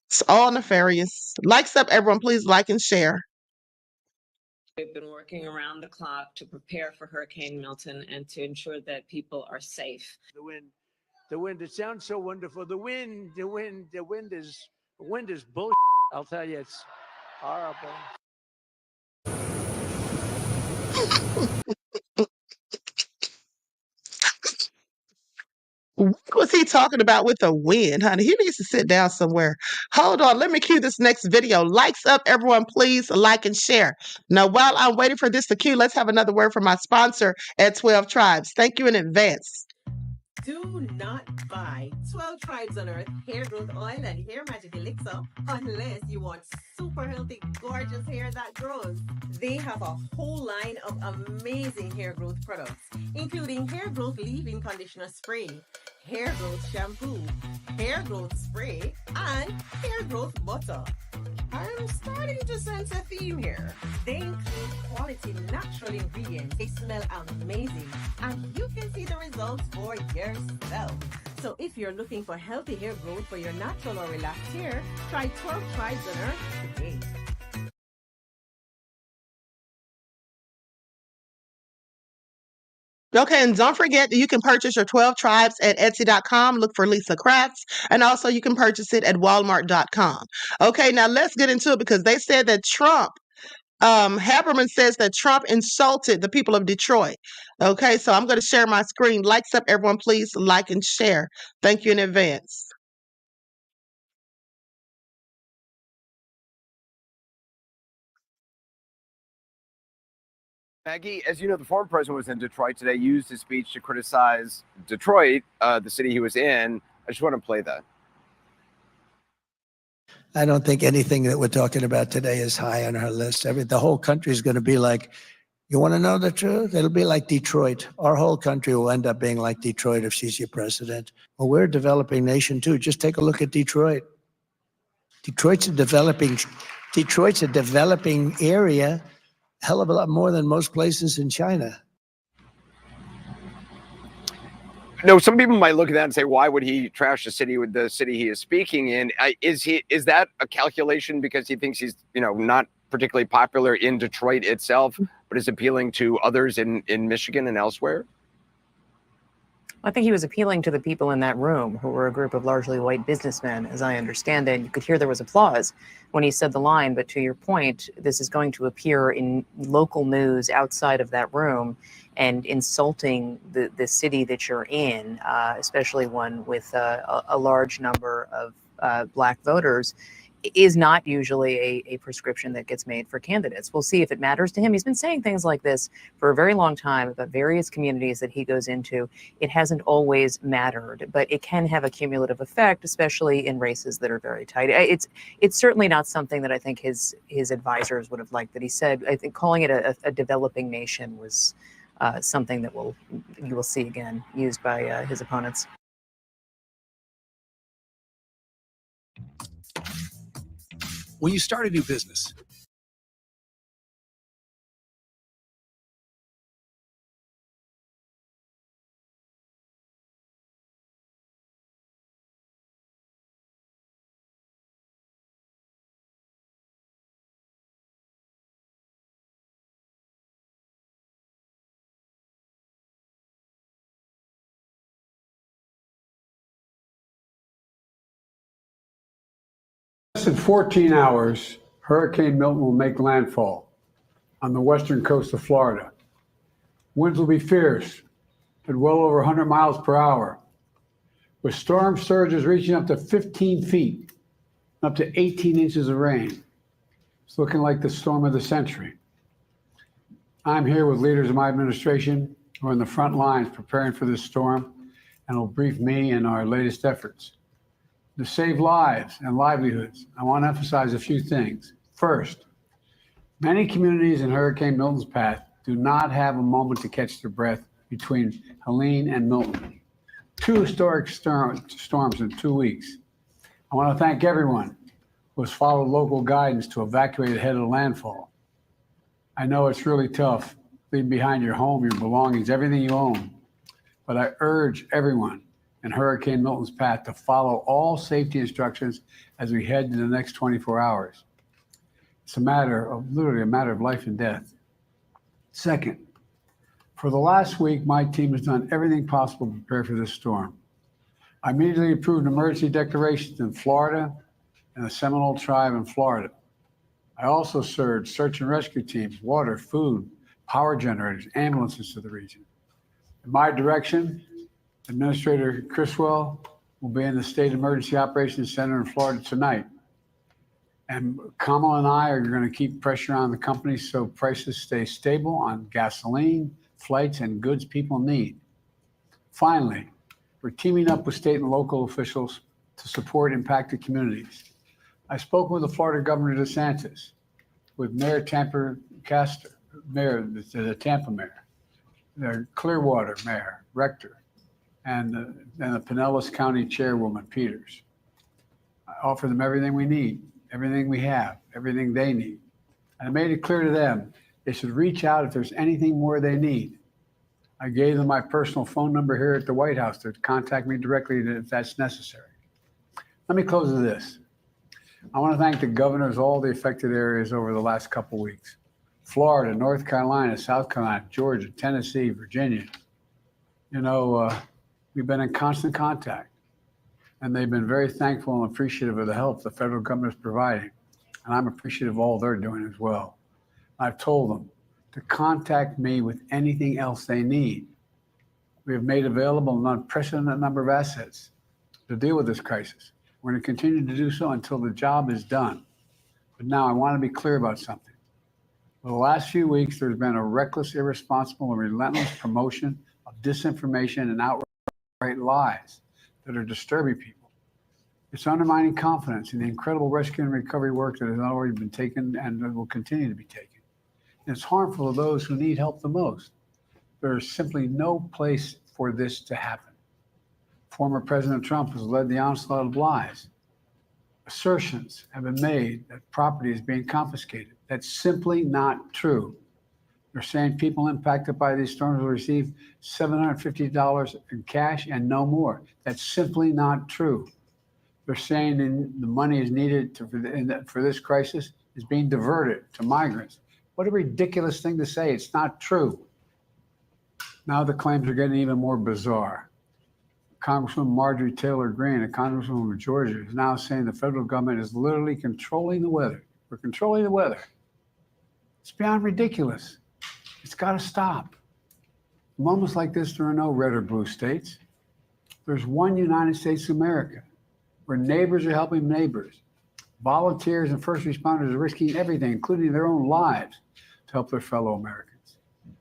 It's all nefarious. Likes up, everyone. Please like and share. We've been working around the clock to prepare for Hurricane Milton and to ensure that people are safe. The wind, it sounds so wonderful. The wind is bullshit. I'll tell you, it's horrible. What was he talking about with the wind, honey? He needs to sit down somewhere. Hold on. Let me cue this next video. Likes up, everyone. Please like and share. Now, while I'm waiting for this to cue, let's have another word from my sponsor at 12 Tribes. Thank you in advance. Do not buy 12 Tribes on Earth hair growth oil and hair magic elixir unless you want super healthy, gorgeous hair that grows. They have a whole line of amazing hair growth products, including hair growth leave-in conditioner spray, hair growth shampoo, hair growth spray, and hair growth butter. I'm starting to sense a theme here. They include quality natural ingredients. They smell amazing, and you can see the results for yourself. So if you're looking for healthy hair growth for your natural or relaxed hair, try 12 Tribes on Earth today. Okay, and don't forget that you can purchase your 12 Tribes at Etsy.com. Look for Lisa Crafts. And also you can purchase it at Walmart.com. Okay, now let's get into it because they said that Trump, Haberman says that Trump insulted the people of Detroit. Okay, so I'm going to share my screen. Likes up, everyone. Please like and share. Thank you in advance. Maggie, as you know, the former president was in Detroit today, used his speech to criticize Detroit, the city he was in. I just want to play that. I don't think anything that we're talking about today is high on our list. The whole country is going to be like, you want to know the truth? It'll be like Detroit. Our whole country will end up being like Detroit if she's your president. Well, we're a developing nation too. Just take a look at Detroit. Detroit's a developing area, hell of a lot more than most places in China. No, some people might look at that and say, why would he trash the city with the city he is speaking in? Is that a calculation because he thinks he's, not particularly popular in Detroit itself, but is appealing to others in Michigan and elsewhere? I think he was appealing to the people in that room, who were a group of largely white businessmen, as I understand it. You could hear there was applause when he said the line, but to your point, this is going to appear in local news outside of that room and insulting the city that you're in, especially one with a large number of Black voters, is not usually a prescription that gets made for candidates. We'll see if it matters to him. He's been saying things like this for a very long time about various communities that he goes into. It hasn't always mattered, but it can have a cumulative effect, especially in races that are very tight. It's certainly not something that I think his advisors would have liked that he said. I think calling it a developing nation was something that you will see again used by his opponents. When you start a new business, less than 14 hours, Hurricane Milton will make landfall on the western coast of Florida. Winds will be fierce at well over 100 miles per hour, with storm surges reaching up to 15 feet, up to 18 inches of rain. It's looking like the storm of the century. I'm here with leaders of my administration who are in the front lines preparing for this storm and will brief me in our latest efforts. To save lives and livelihoods, I want to emphasize a few things. First, Many communities in Hurricane Milton's path do not have a moment to catch their breath between Helene and Milton. 2 historic storms in 2 weeks. I want to thank everyone who has followed local guidance to evacuate ahead of the landfall. I know it's really tough leaving behind your home, your belongings, everything you own. But I urge everyone in Hurricane Milton's path to follow all safety instructions as we head to the next 24 hours. It's literally a matter of life and death. Second, for the last week, my team has done everything possible to prepare for this storm. I immediately approved emergency declarations in Florida and the Seminole Tribe in Florida. I also surged search and rescue teams, water, food, power generators, ambulances to the region. In my direction, Administrator Criswell will be in the State Emergency Operations Center in Florida tonight. And Kamala and I are going to keep pressure on the companies so prices stay stable on gasoline, flights, and goods people need. Finally, we're teaming up with state and local officials to support impacted communities. I spoke with the Florida Governor DeSantis, with Mayor the Tampa Mayor, the Clearwater Mayor, Rector, and the Pinellas County Chairwoman, Peters. I offer them everything we need, everything we have, everything they need. And I made it clear to them they should reach out if there's anything more they need. I gave them my personal phone number here at the White House to contact me directly if that's necessary. Let me close with this. I want to thank the governors of all the affected areas over the last couple of weeks. Florida, North Carolina, South Carolina, Georgia, Tennessee, Virginia. We've been in constant contact, and they've been very thankful and appreciative of the help the federal government is providing. And I'm appreciative of all they're doing as well. I've told them to contact me with anything else they need. We have made available an unprecedented number of assets to deal with this crisis. We're going to continue to do so until the job is done. But now I want to be clear about something. For the last few weeks, there's been a reckless, irresponsible, and relentless promotion of disinformation and outright lies that are disturbing people. It's undermining confidence in the incredible rescue and recovery work that has already been taken and will continue to be taken. And it's harmful to those who need help the most. There is simply no place for this to happen. Former President Trump has led the onslaught of lies. Assertions have been made that property is being confiscated. That's simply not true. They're saying people impacted by these storms will receive $750 in cash and no more. That's simply not true. They're saying the money is needed for this crisis is being diverted to migrants. What a ridiculous thing to say. It's not true. Now the claims are getting even more bizarre. Congresswoman Marjorie Taylor Greene, a congresswoman of Georgia, is now saying the federal government is literally controlling the weather. We're controlling the weather. It's beyond ridiculous. It's got to stop. In moments like this, there are no red or blue states. There's one United States of America, where neighbors are helping neighbors. Volunteers and first responders are risking everything, including their own lives, to help their fellow Americans.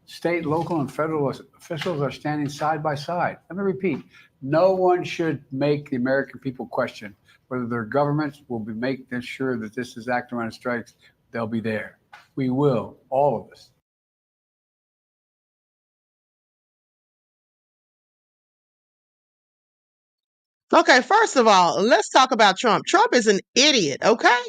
State, local, and federal officials are standing side by side. Let me repeat, no one should make the American people question whether their governments will be making sure that this is acting when it strikes. They'll be there. We will, all of us. Okay, first of all, let's talk about Trump. Trump is an idiot, okay?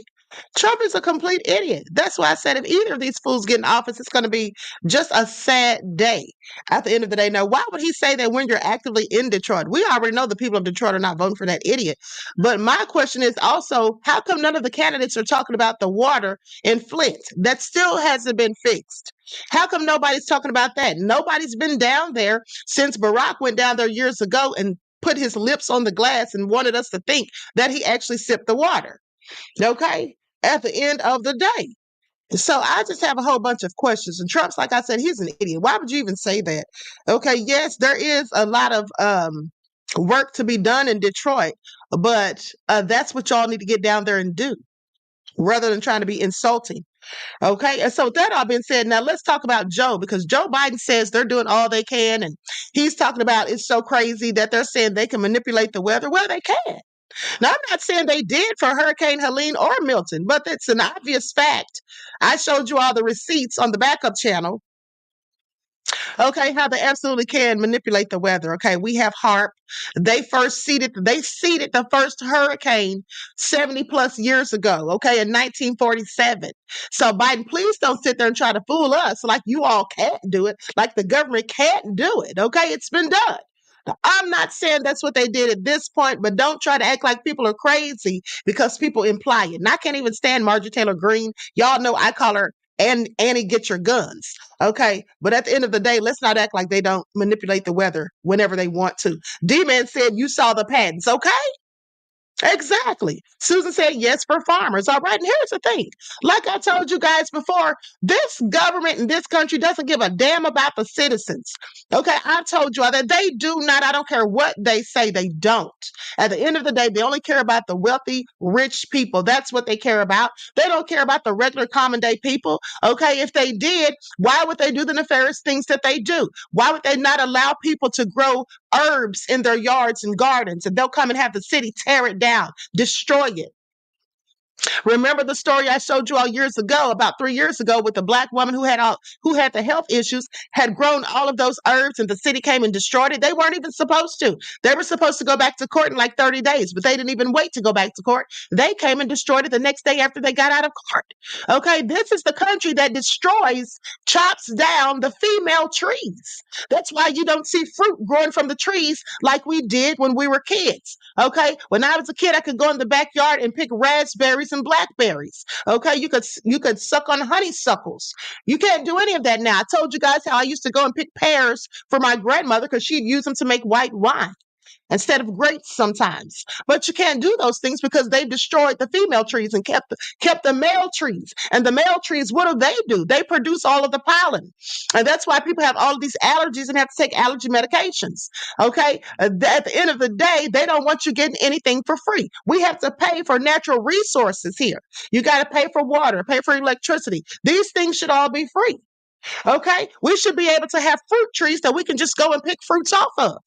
Trump is a complete idiot. That's why I said if either of these fools get in office, it's going to be just a sad day at the end of the day. Now, why would he say that when you're actively in Detroit? We already know the people of Detroit are not voting for that idiot. But my question is also, how come none of the candidates are talking about the water in Flint? That still hasn't been fixed. How come nobody's talking about that? Nobody's been down there since Barack went down there years ago and put his lips on the glass and wanted us to think that he actually sipped the water. Okay? At the end of the day. So I just have a whole bunch of questions. And Trump's, like I said, he's an idiot. Why would you even say that? Okay, yes, there is a lot of work to be done in Detroit, but that's what y'all need to get down there and do rather than trying to be insulting. Okay, and so with that all being said, now let's talk about Joe, because Joe Biden says they're doing all they can, and he's talking about it's so crazy that they're saying they can manipulate the weather. Well, they can. Now, I'm not saying they did for Hurricane Helene or Milton, but it's an obvious fact. I showed you all the receipts on the backup channel. Okay, how they absolutely can manipulate the weather. Okay, we have HARP. They seeded the first hurricane 70 plus years ago, okay, in 1947. So Biden, please don't sit there and try to fool us like you all can't do it, like the government can't do it. Okay, it's been done. Now, I'm not saying that's what they did at this point, but don't try to act like people are crazy because people imply it. And I can't even stand Marjorie Taylor Greene. Y'all know I call her Annie, get your guns. Okay. But at the end of the day, let's not act like they don't manipulate the weather whenever they want to. D-Man said you saw the patents. Okay. Exactly. Susan said yes for farmers. All right. And here's the thing. Like I told you guys before, this government in this country doesn't give a damn about the citizens. Okay. I told you all that they do not. I don't care what they say. They don't. At the end of the day, they only care about the wealthy, rich people. That's what they care about. They don't care about the regular common day people. Okay. If they did, why would they do the nefarious things that they do? Why would they not allow people to grow herbs in their yards and gardens, and they'll come and have the city tear it down, destroy it? Remember the story I showed you all years ago, about 3 years ago, with the black woman who had the health issues, had grown all of those herbs, and the city came and destroyed it. They weren't even supposed to. They were supposed to go back to court in like 30 days, but they didn't even wait to go back to court. They came and destroyed it the next day after they got out of court. Okay, this is the country that destroys, chops down the female trees. That's why you don't see fruit growing from the trees like we did when we were kids. Okay, when I was a kid, I could go in the backyard and pick raspberries and blackberries. Okay, you could suck on honeysuckles. You can't do any of that now. I told you guys how I used to go and pick pears for my grandmother because she'd use them to make white wine instead of grapes sometimes. But you can't do those things because they've destroyed the female trees and kept the male trees. And the male trees, what do? They produce all of the pollen. And that's why people have all of these allergies and have to take allergy medications. Okay? At the end of the day, they don't want you getting anything for free. We have to pay for natural resources here. You got to pay for water, pay for electricity. These things should all be free. Okay, we should be able to have fruit trees that we can just go and pick fruits off of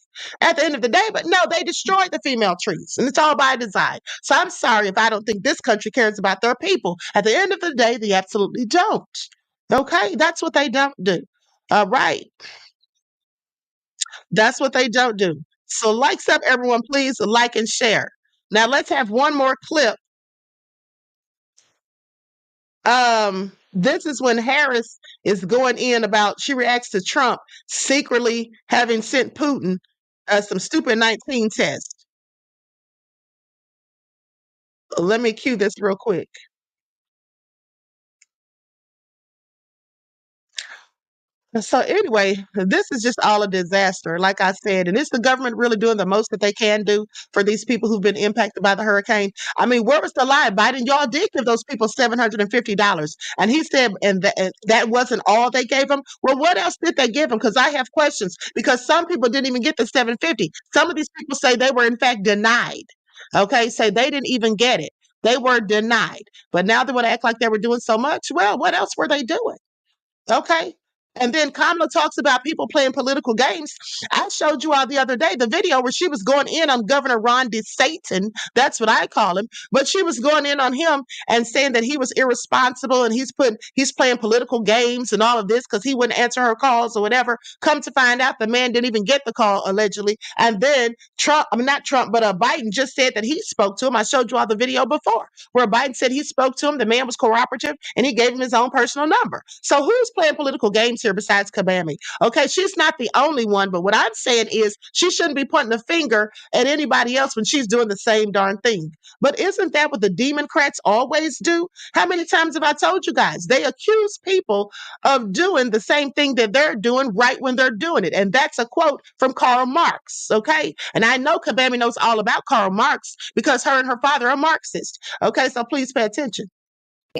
at the end of the day. But no, they destroyed the female trees, and it's all by design. So I'm sorry if I don't think this country cares about their people. At the end of the day, they absolutely don't. Okay, that's what they don't do. All right, that's what they don't do. So likes up, everyone, please like and share. Now let's have one more clip. This is when Harris is going in about, she reacts to Trump secretly having sent Putin some stupid 19 tests. Let me cue this real quick. So anyway, this is just all a disaster, like I said. And is the government really doing the most that they can do for these people who've been impacted by the hurricane? I mean, where was the lie? Biden, y'all did give those people $750. And he said, and that wasn't all they gave them. Well, what else did they give them? Because I have questions, because some people didn't even get the $750. Some of these people say they were in fact denied. Okay, say they didn't even get it. They were denied. But now they want to act like they were doing so much. Well, what else were they doing? Okay. And then Kamala talks about people playing political games. I showed you all the other day the video where she was going in on Governor Ron DeSantis. That's what I call him. But she was going in on him and saying that he was irresponsible and he's playing political games and all of this because he wouldn't answer her calls or whatever. Come to find out, the man didn't even get the call, allegedly. And then Biden just said that he spoke to him. I showed you all the video before where Biden said he spoke to him. The man was cooperative and he gave him his own personal number. So who's playing political games here besides Kabami? Okay, she's not the only one, but what I'm saying is she shouldn't be pointing a finger at anybody else when she's doing the same darn thing. But isn't that what the Democrats always do? How many times have I told you guys? They accuse people of doing the same thing that they're doing right when they're doing it. And that's a quote from Karl Marx, okay? And I know Kabami knows all about Karl Marx because her and her father are Marxist. Okay, so please pay attention.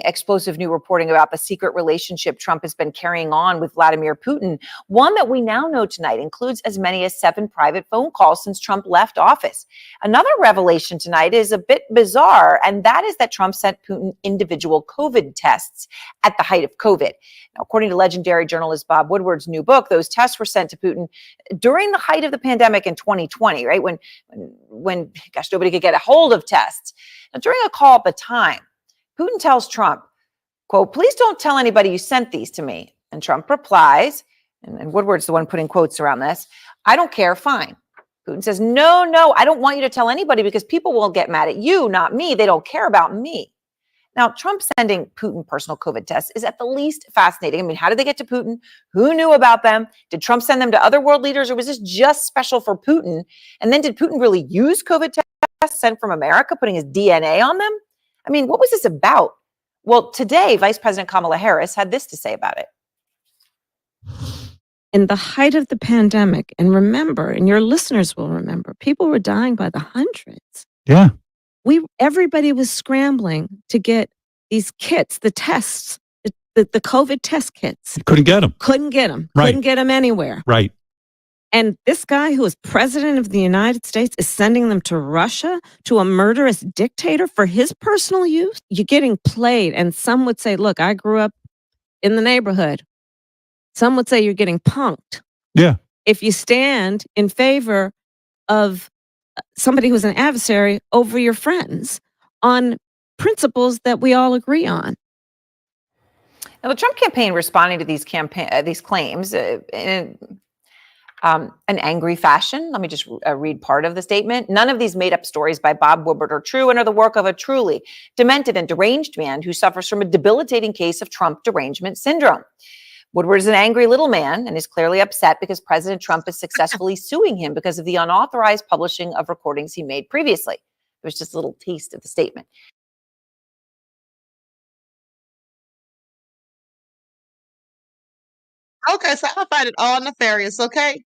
Explosive new reporting about the secret relationship Trump has been carrying on with Vladimir Putin. One that we now know tonight includes as many as 7 private phone calls since Trump left office. Another revelation tonight is a bit bizarre, and that is that Trump sent Putin individual COVID tests at the height of COVID. Now, according to legendary journalist Bob Woodward's new book, those tests were sent to Putin during the height of the pandemic in 2020, right? When gosh, nobody could get a hold of tests. Now, during a call at the time, Putin tells Trump, quote, "Please don't tell anybody you sent these to me." And Trump replies, and Woodward's the one putting quotes around this, "I don't care, fine." Putin says, no, I don't want you to tell anybody because people will get mad at you, not me. They don't care about me. Now, Trump sending Putin personal COVID tests is at the least fascinating. I mean, how did they get to Putin? Who knew about them? Did Trump send them to other world leaders, or was this just special for Putin? And then did Putin really use COVID tests sent from America, putting his DNA on them? I mean, what was this about? Well, today, Vice President Kamala Harris had this to say about it. In the height of the pandemic, and remember, and your listeners will remember, people were dying by the hundreds. Yeah. Everybody was scrambling to get these kits, the tests, the COVID test kits. Couldn't get them. Couldn't get them. Right. Couldn't get them anywhere. Right. And this guy who is president of the United States is sending them to Russia, to a murderous dictator for his personal use? You're getting played. And some would say, look, I grew up in the neighborhood. Some would say you're getting punked. Yeah. If you stand in favor of somebody who's an adversary over your friends on principles that we all agree on. Now, the Trump campaign responding to these claims in an angry fashion. Let me just read part of the statement. "None of these made-up stories by Bob Woodward are true and are the work of a truly demented and deranged man who suffers from a debilitating case of Trump derangement syndrome. Woodward is an angry little man and is clearly upset because President Trump is successfully suing him because of the unauthorized publishing of recordings he made previously." It was just a little taste of the statement. Okay, so I find it all nefarious, okay?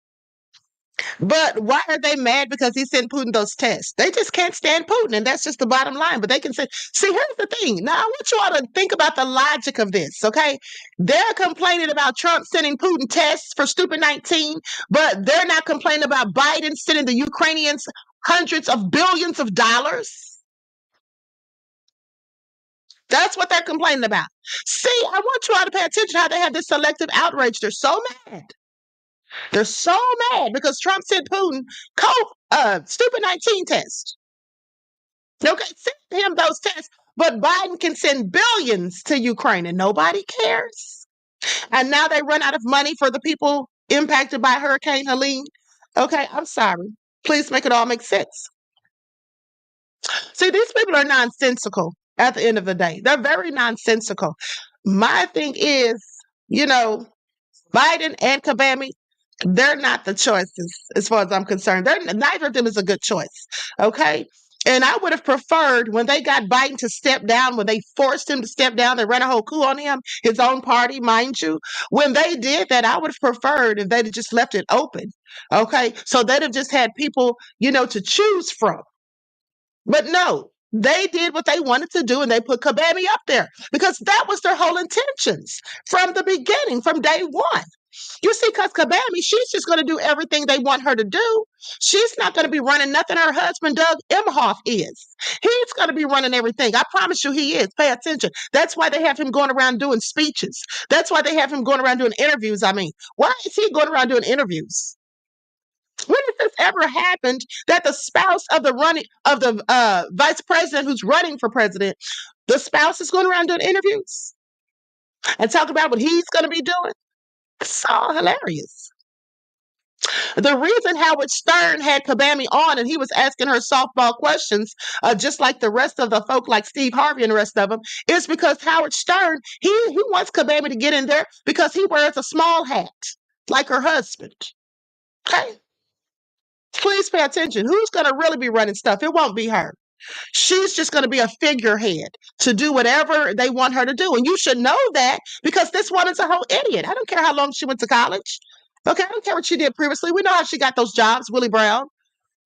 But why are they mad because he sent Putin those tests? They just can't stand Putin, and that's just the bottom line. But they can say, see, here's the thing. Now, I want you all to think about the logic of this, okay? They're complaining about Trump sending Putin tests for stupid 19, but they're not complaining about Biden sending the Ukrainians hundreds of billions of dollars. That's what they're complaining about. See, I want you all to pay attention to how they have this selective outrage. They're so mad. They're so mad because Trump sent Putin stupid 19 test. Okay, send him those tests, but Biden can send billions to Ukraine and nobody cares. And now they run out of money for the people impacted by Hurricane Helene. Okay, I'm sorry. Please make it all make sense. See, these people are nonsensical at the end of the day. They're very nonsensical. My thing is, Biden and Kabami, they're not the choices as far as I'm concerned. Neither of them is a good choice. Okay. And I would have preferred when they got Biden to step down, when they forced him to step down, they ran a whole coup on him, his own party, mind you. When they did that, I would have preferred if they'd have just left it open. Okay. So they'd have just had people, to choose from. But no, they did what they wanted to do and they put Kabami up there because that was their whole intentions from the beginning, from day one. You see, because Kabami, she's just going to do everything they want her to do. She's not going to be running nothing. Her husband, Doug Emhoff, is. He's going to be running everything. I promise you he is. Pay attention. That's why they have him going around doing speeches. That's why they have him going around doing interviews. I mean, why is he going around doing interviews? When has this ever happened that the spouse of the vice president who's running for president, the spouse is going around doing interviews and talking about what he's going to be doing? It's all hilarious. The reason Howard Stern had Kabami on and he was asking her softball questions, just like the rest of the folk like Steve Harvey and the rest of them, is because Howard Stern, he wants Kabami to get in there because he wears a small hat like her husband. Okay? Please pay attention. Who's going to really be running stuff? It won't be her. She's just going to be a figurehead to do whatever they want her to do. And you should know that because this woman's a whole idiot. I don't care how long she went to college. Okay, I don't care what she did previously. We know how she got those jobs, Willie Brown.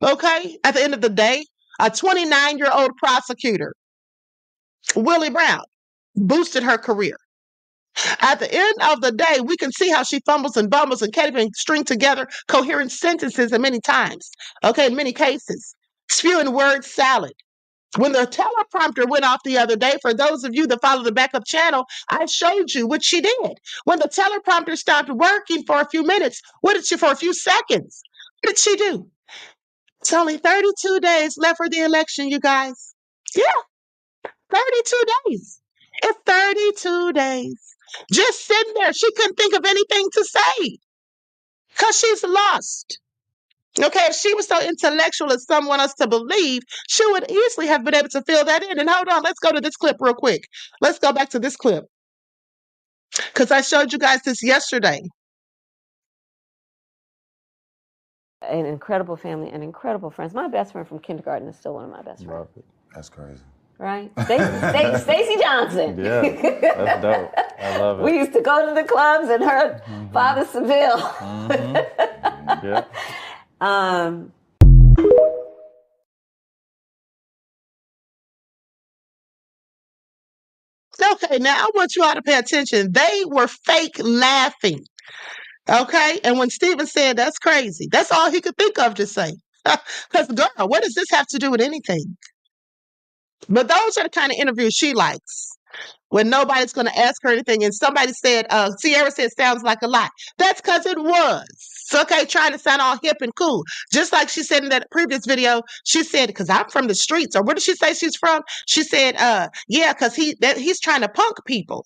Okay, at the end of the day, a 29-year-old prosecutor, Willie Brown. boosted her career. At the end of the day, we can see how she fumbles and bumbles and can't even string together coherent sentences in many times. Okay, in many cases. Spewing word salad. When the teleprompter went off the other day, for those of you that follow the backup channel, I showed you what she did. When the teleprompter stopped working for a few minutes, for a few seconds, what did she do? It's only 32 days left for the election, you guys. Yeah, 32 days. It's 32 days. Just sitting there. She couldn't think of anything to say because she's lost. Okay, if she was so intellectual as some want us to believe, she would easily have been able to fill that in. And hold on, let's go to this clip real quick. Let's go back to this clip because I showed you guys this yesterday. An incredible family and incredible friends. My best friend from kindergarten is still one of my best friends. That's crazy. Right? Stacey Johnson. Yeah, that's dope. I love it. We used to go to the clubs and her father Seville. Yeah. Okay, now I want you all to pay attention. They were fake laughing. Okay, and when Stephen said that's crazy, that's all he could think of to say. Because, girl, what does this have to do with anything? But those are the kind of interviews she likes. When nobody's going to ask her anything. And somebody said, Sierra said, sounds like a lie. That's because it was. Okay, trying to sound all hip and cool. Just like she said in that previous video, she said, because I'm from the streets. Or where did she say she's from? She said, yeah, because he's trying to punk people.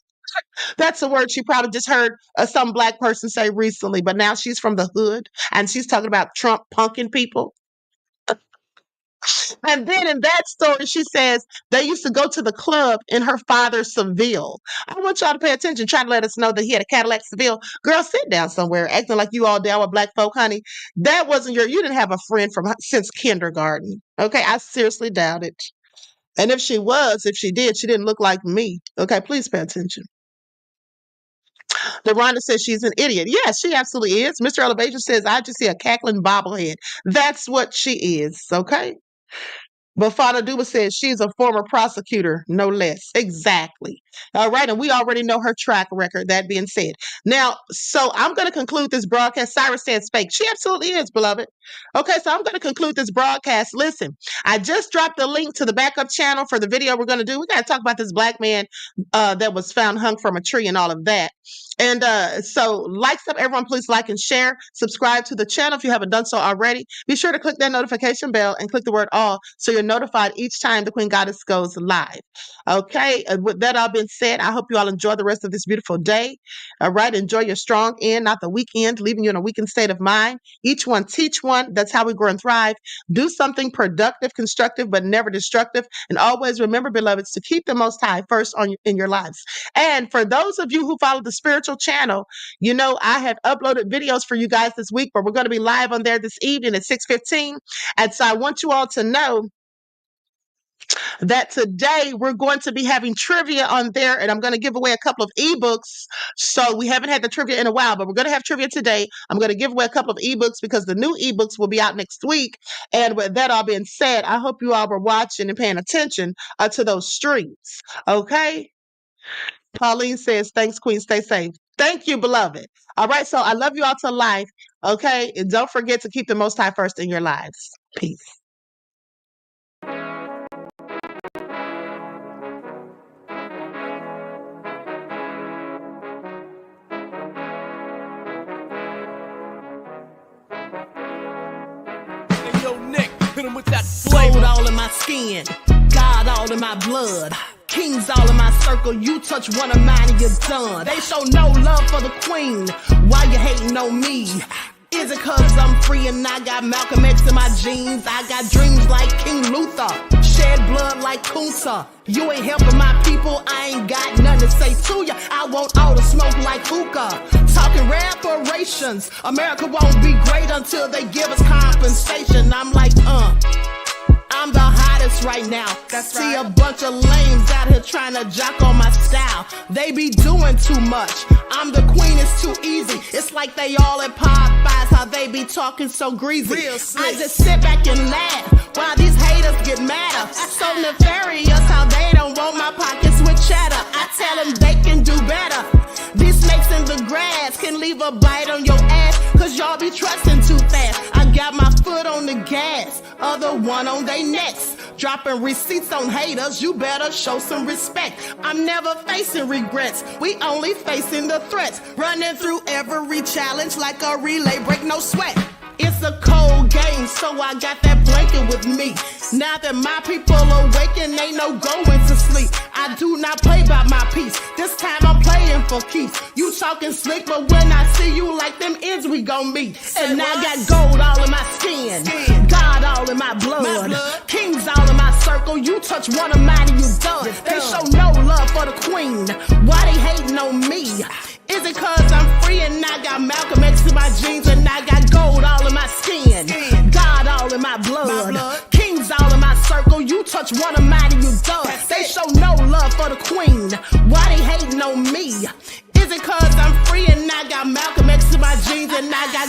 That's a word she probably just heard some black person say recently. But now she's from the hood and she's talking about Trump punking people. And then in that story, she says they used to go to the club in her father's Seville. I want y'all to pay attention, trying to let us know that he had a Cadillac Seville. Girl, sit down somewhere, acting like you all down with black folk, honey. That wasn't you didn't have a friend since kindergarten. Okay, I seriously doubt it. And if she did, she didn't look like me. Okay, please pay attention. Deronda says she's an idiot. Yes, she absolutely is. Mr. Elevation says, I just see a cackling bobblehead. That's what she is, okay? But Father Duba says she's a former prosecutor, no less. Exactly. All right. And we already know her track record, that being said. Now, so I'm going to conclude this broadcast. Cyrus says fake. She absolutely is, beloved. Okay, so I'm going to conclude this broadcast. Listen, I just dropped the link to the backup channel for the video we're going to do. We got to talk about this black man that was found hung from a tree and all of that. And so likes up, everyone, please like and share. Subscribe to the channel if you haven't done so already. Be sure to click that notification bell and click the word all so you're notified each time the Queen Goddess goes live. Okay, with that all being said, I hope you all enjoy the rest of this beautiful day. All right, enjoy your strong end, not the weak end, leaving you in a weakened state of mind. Each one teach one. That's how we grow and thrive. Do something productive, constructive, but never destructive. And always remember, beloveds, to keep the Most High first in your lives. And for those of you who follow the spiritual channel, you know I have uploaded videos for you guys this week, but we're going to be live on there this evening at 6:15. And so I want you all to know that today we're going to be having trivia on there, and I'm going to give away a couple of ebooks. So we haven't had the trivia in a while, but we're going to have trivia today. I'm going to give away a couple of ebooks because the new ebooks will be out next week. And with that all being said, I hope you all were watching and paying attention to those streams. Okay. Pauline says, thanks, Queen. Stay safe. Thank you, beloved. All right. So I love you all to life. Okay. And don't forget to keep the Most High first in your lives. Peace. Gold all in my skin, God all in my blood, kings all in my circle. You touch one of mine and you're done. They show no love for the queen. Why you hating on me? Is it cause I'm free and I got Malcolm X in my jeans? I got dreams like King Luther, shed blood like Kunta. You ain't helping my people, I ain't got nothing to say to ya. I want all the smoke like hookah. Talking reparations, America won't be great until they give us compensation. I'm like, I'm the hottest right now. See a bunch of lames out here trying to jock on my style. They be doing too much. I'm the queen, it's too easy. It's like they all at Popeyes, how they be talking so greasy. I just sit back and laugh while these haters get madder. So nefarious how they don't want my pockets with cheddar. I I tell them they can do better. These snakes in the grass can leave a bite on your ass, cause y'all be trusting too fast. I got my foot on the gas, other one on they necks. Dropping receipts on haters, you better show some respect. I'm never facing regrets, we only facing the threats. Running through every challenge like a relay, break no sweat. It's a cold game, so I got that blanket with me. Now that my people awaken, ain't no going to sleep. I do not play by my piece, this time I'm playing for keeps. You talking slick, but when I see you like them ends, we gon' meet. And I got gold all in my skin, God all in my blood, kings all in my circle. You touch one of mine and you done. They show no love for the queen, why they hating on me? Is it cause I'm free and I got Malcolm X in my jeans and I got gold all in my skin, God all in my blood, kings all in my circle. You touch one of mine and you done. They show no love for the queen, why they hating on me? Is it cause I'm free and I got Malcolm X in my jeans and I got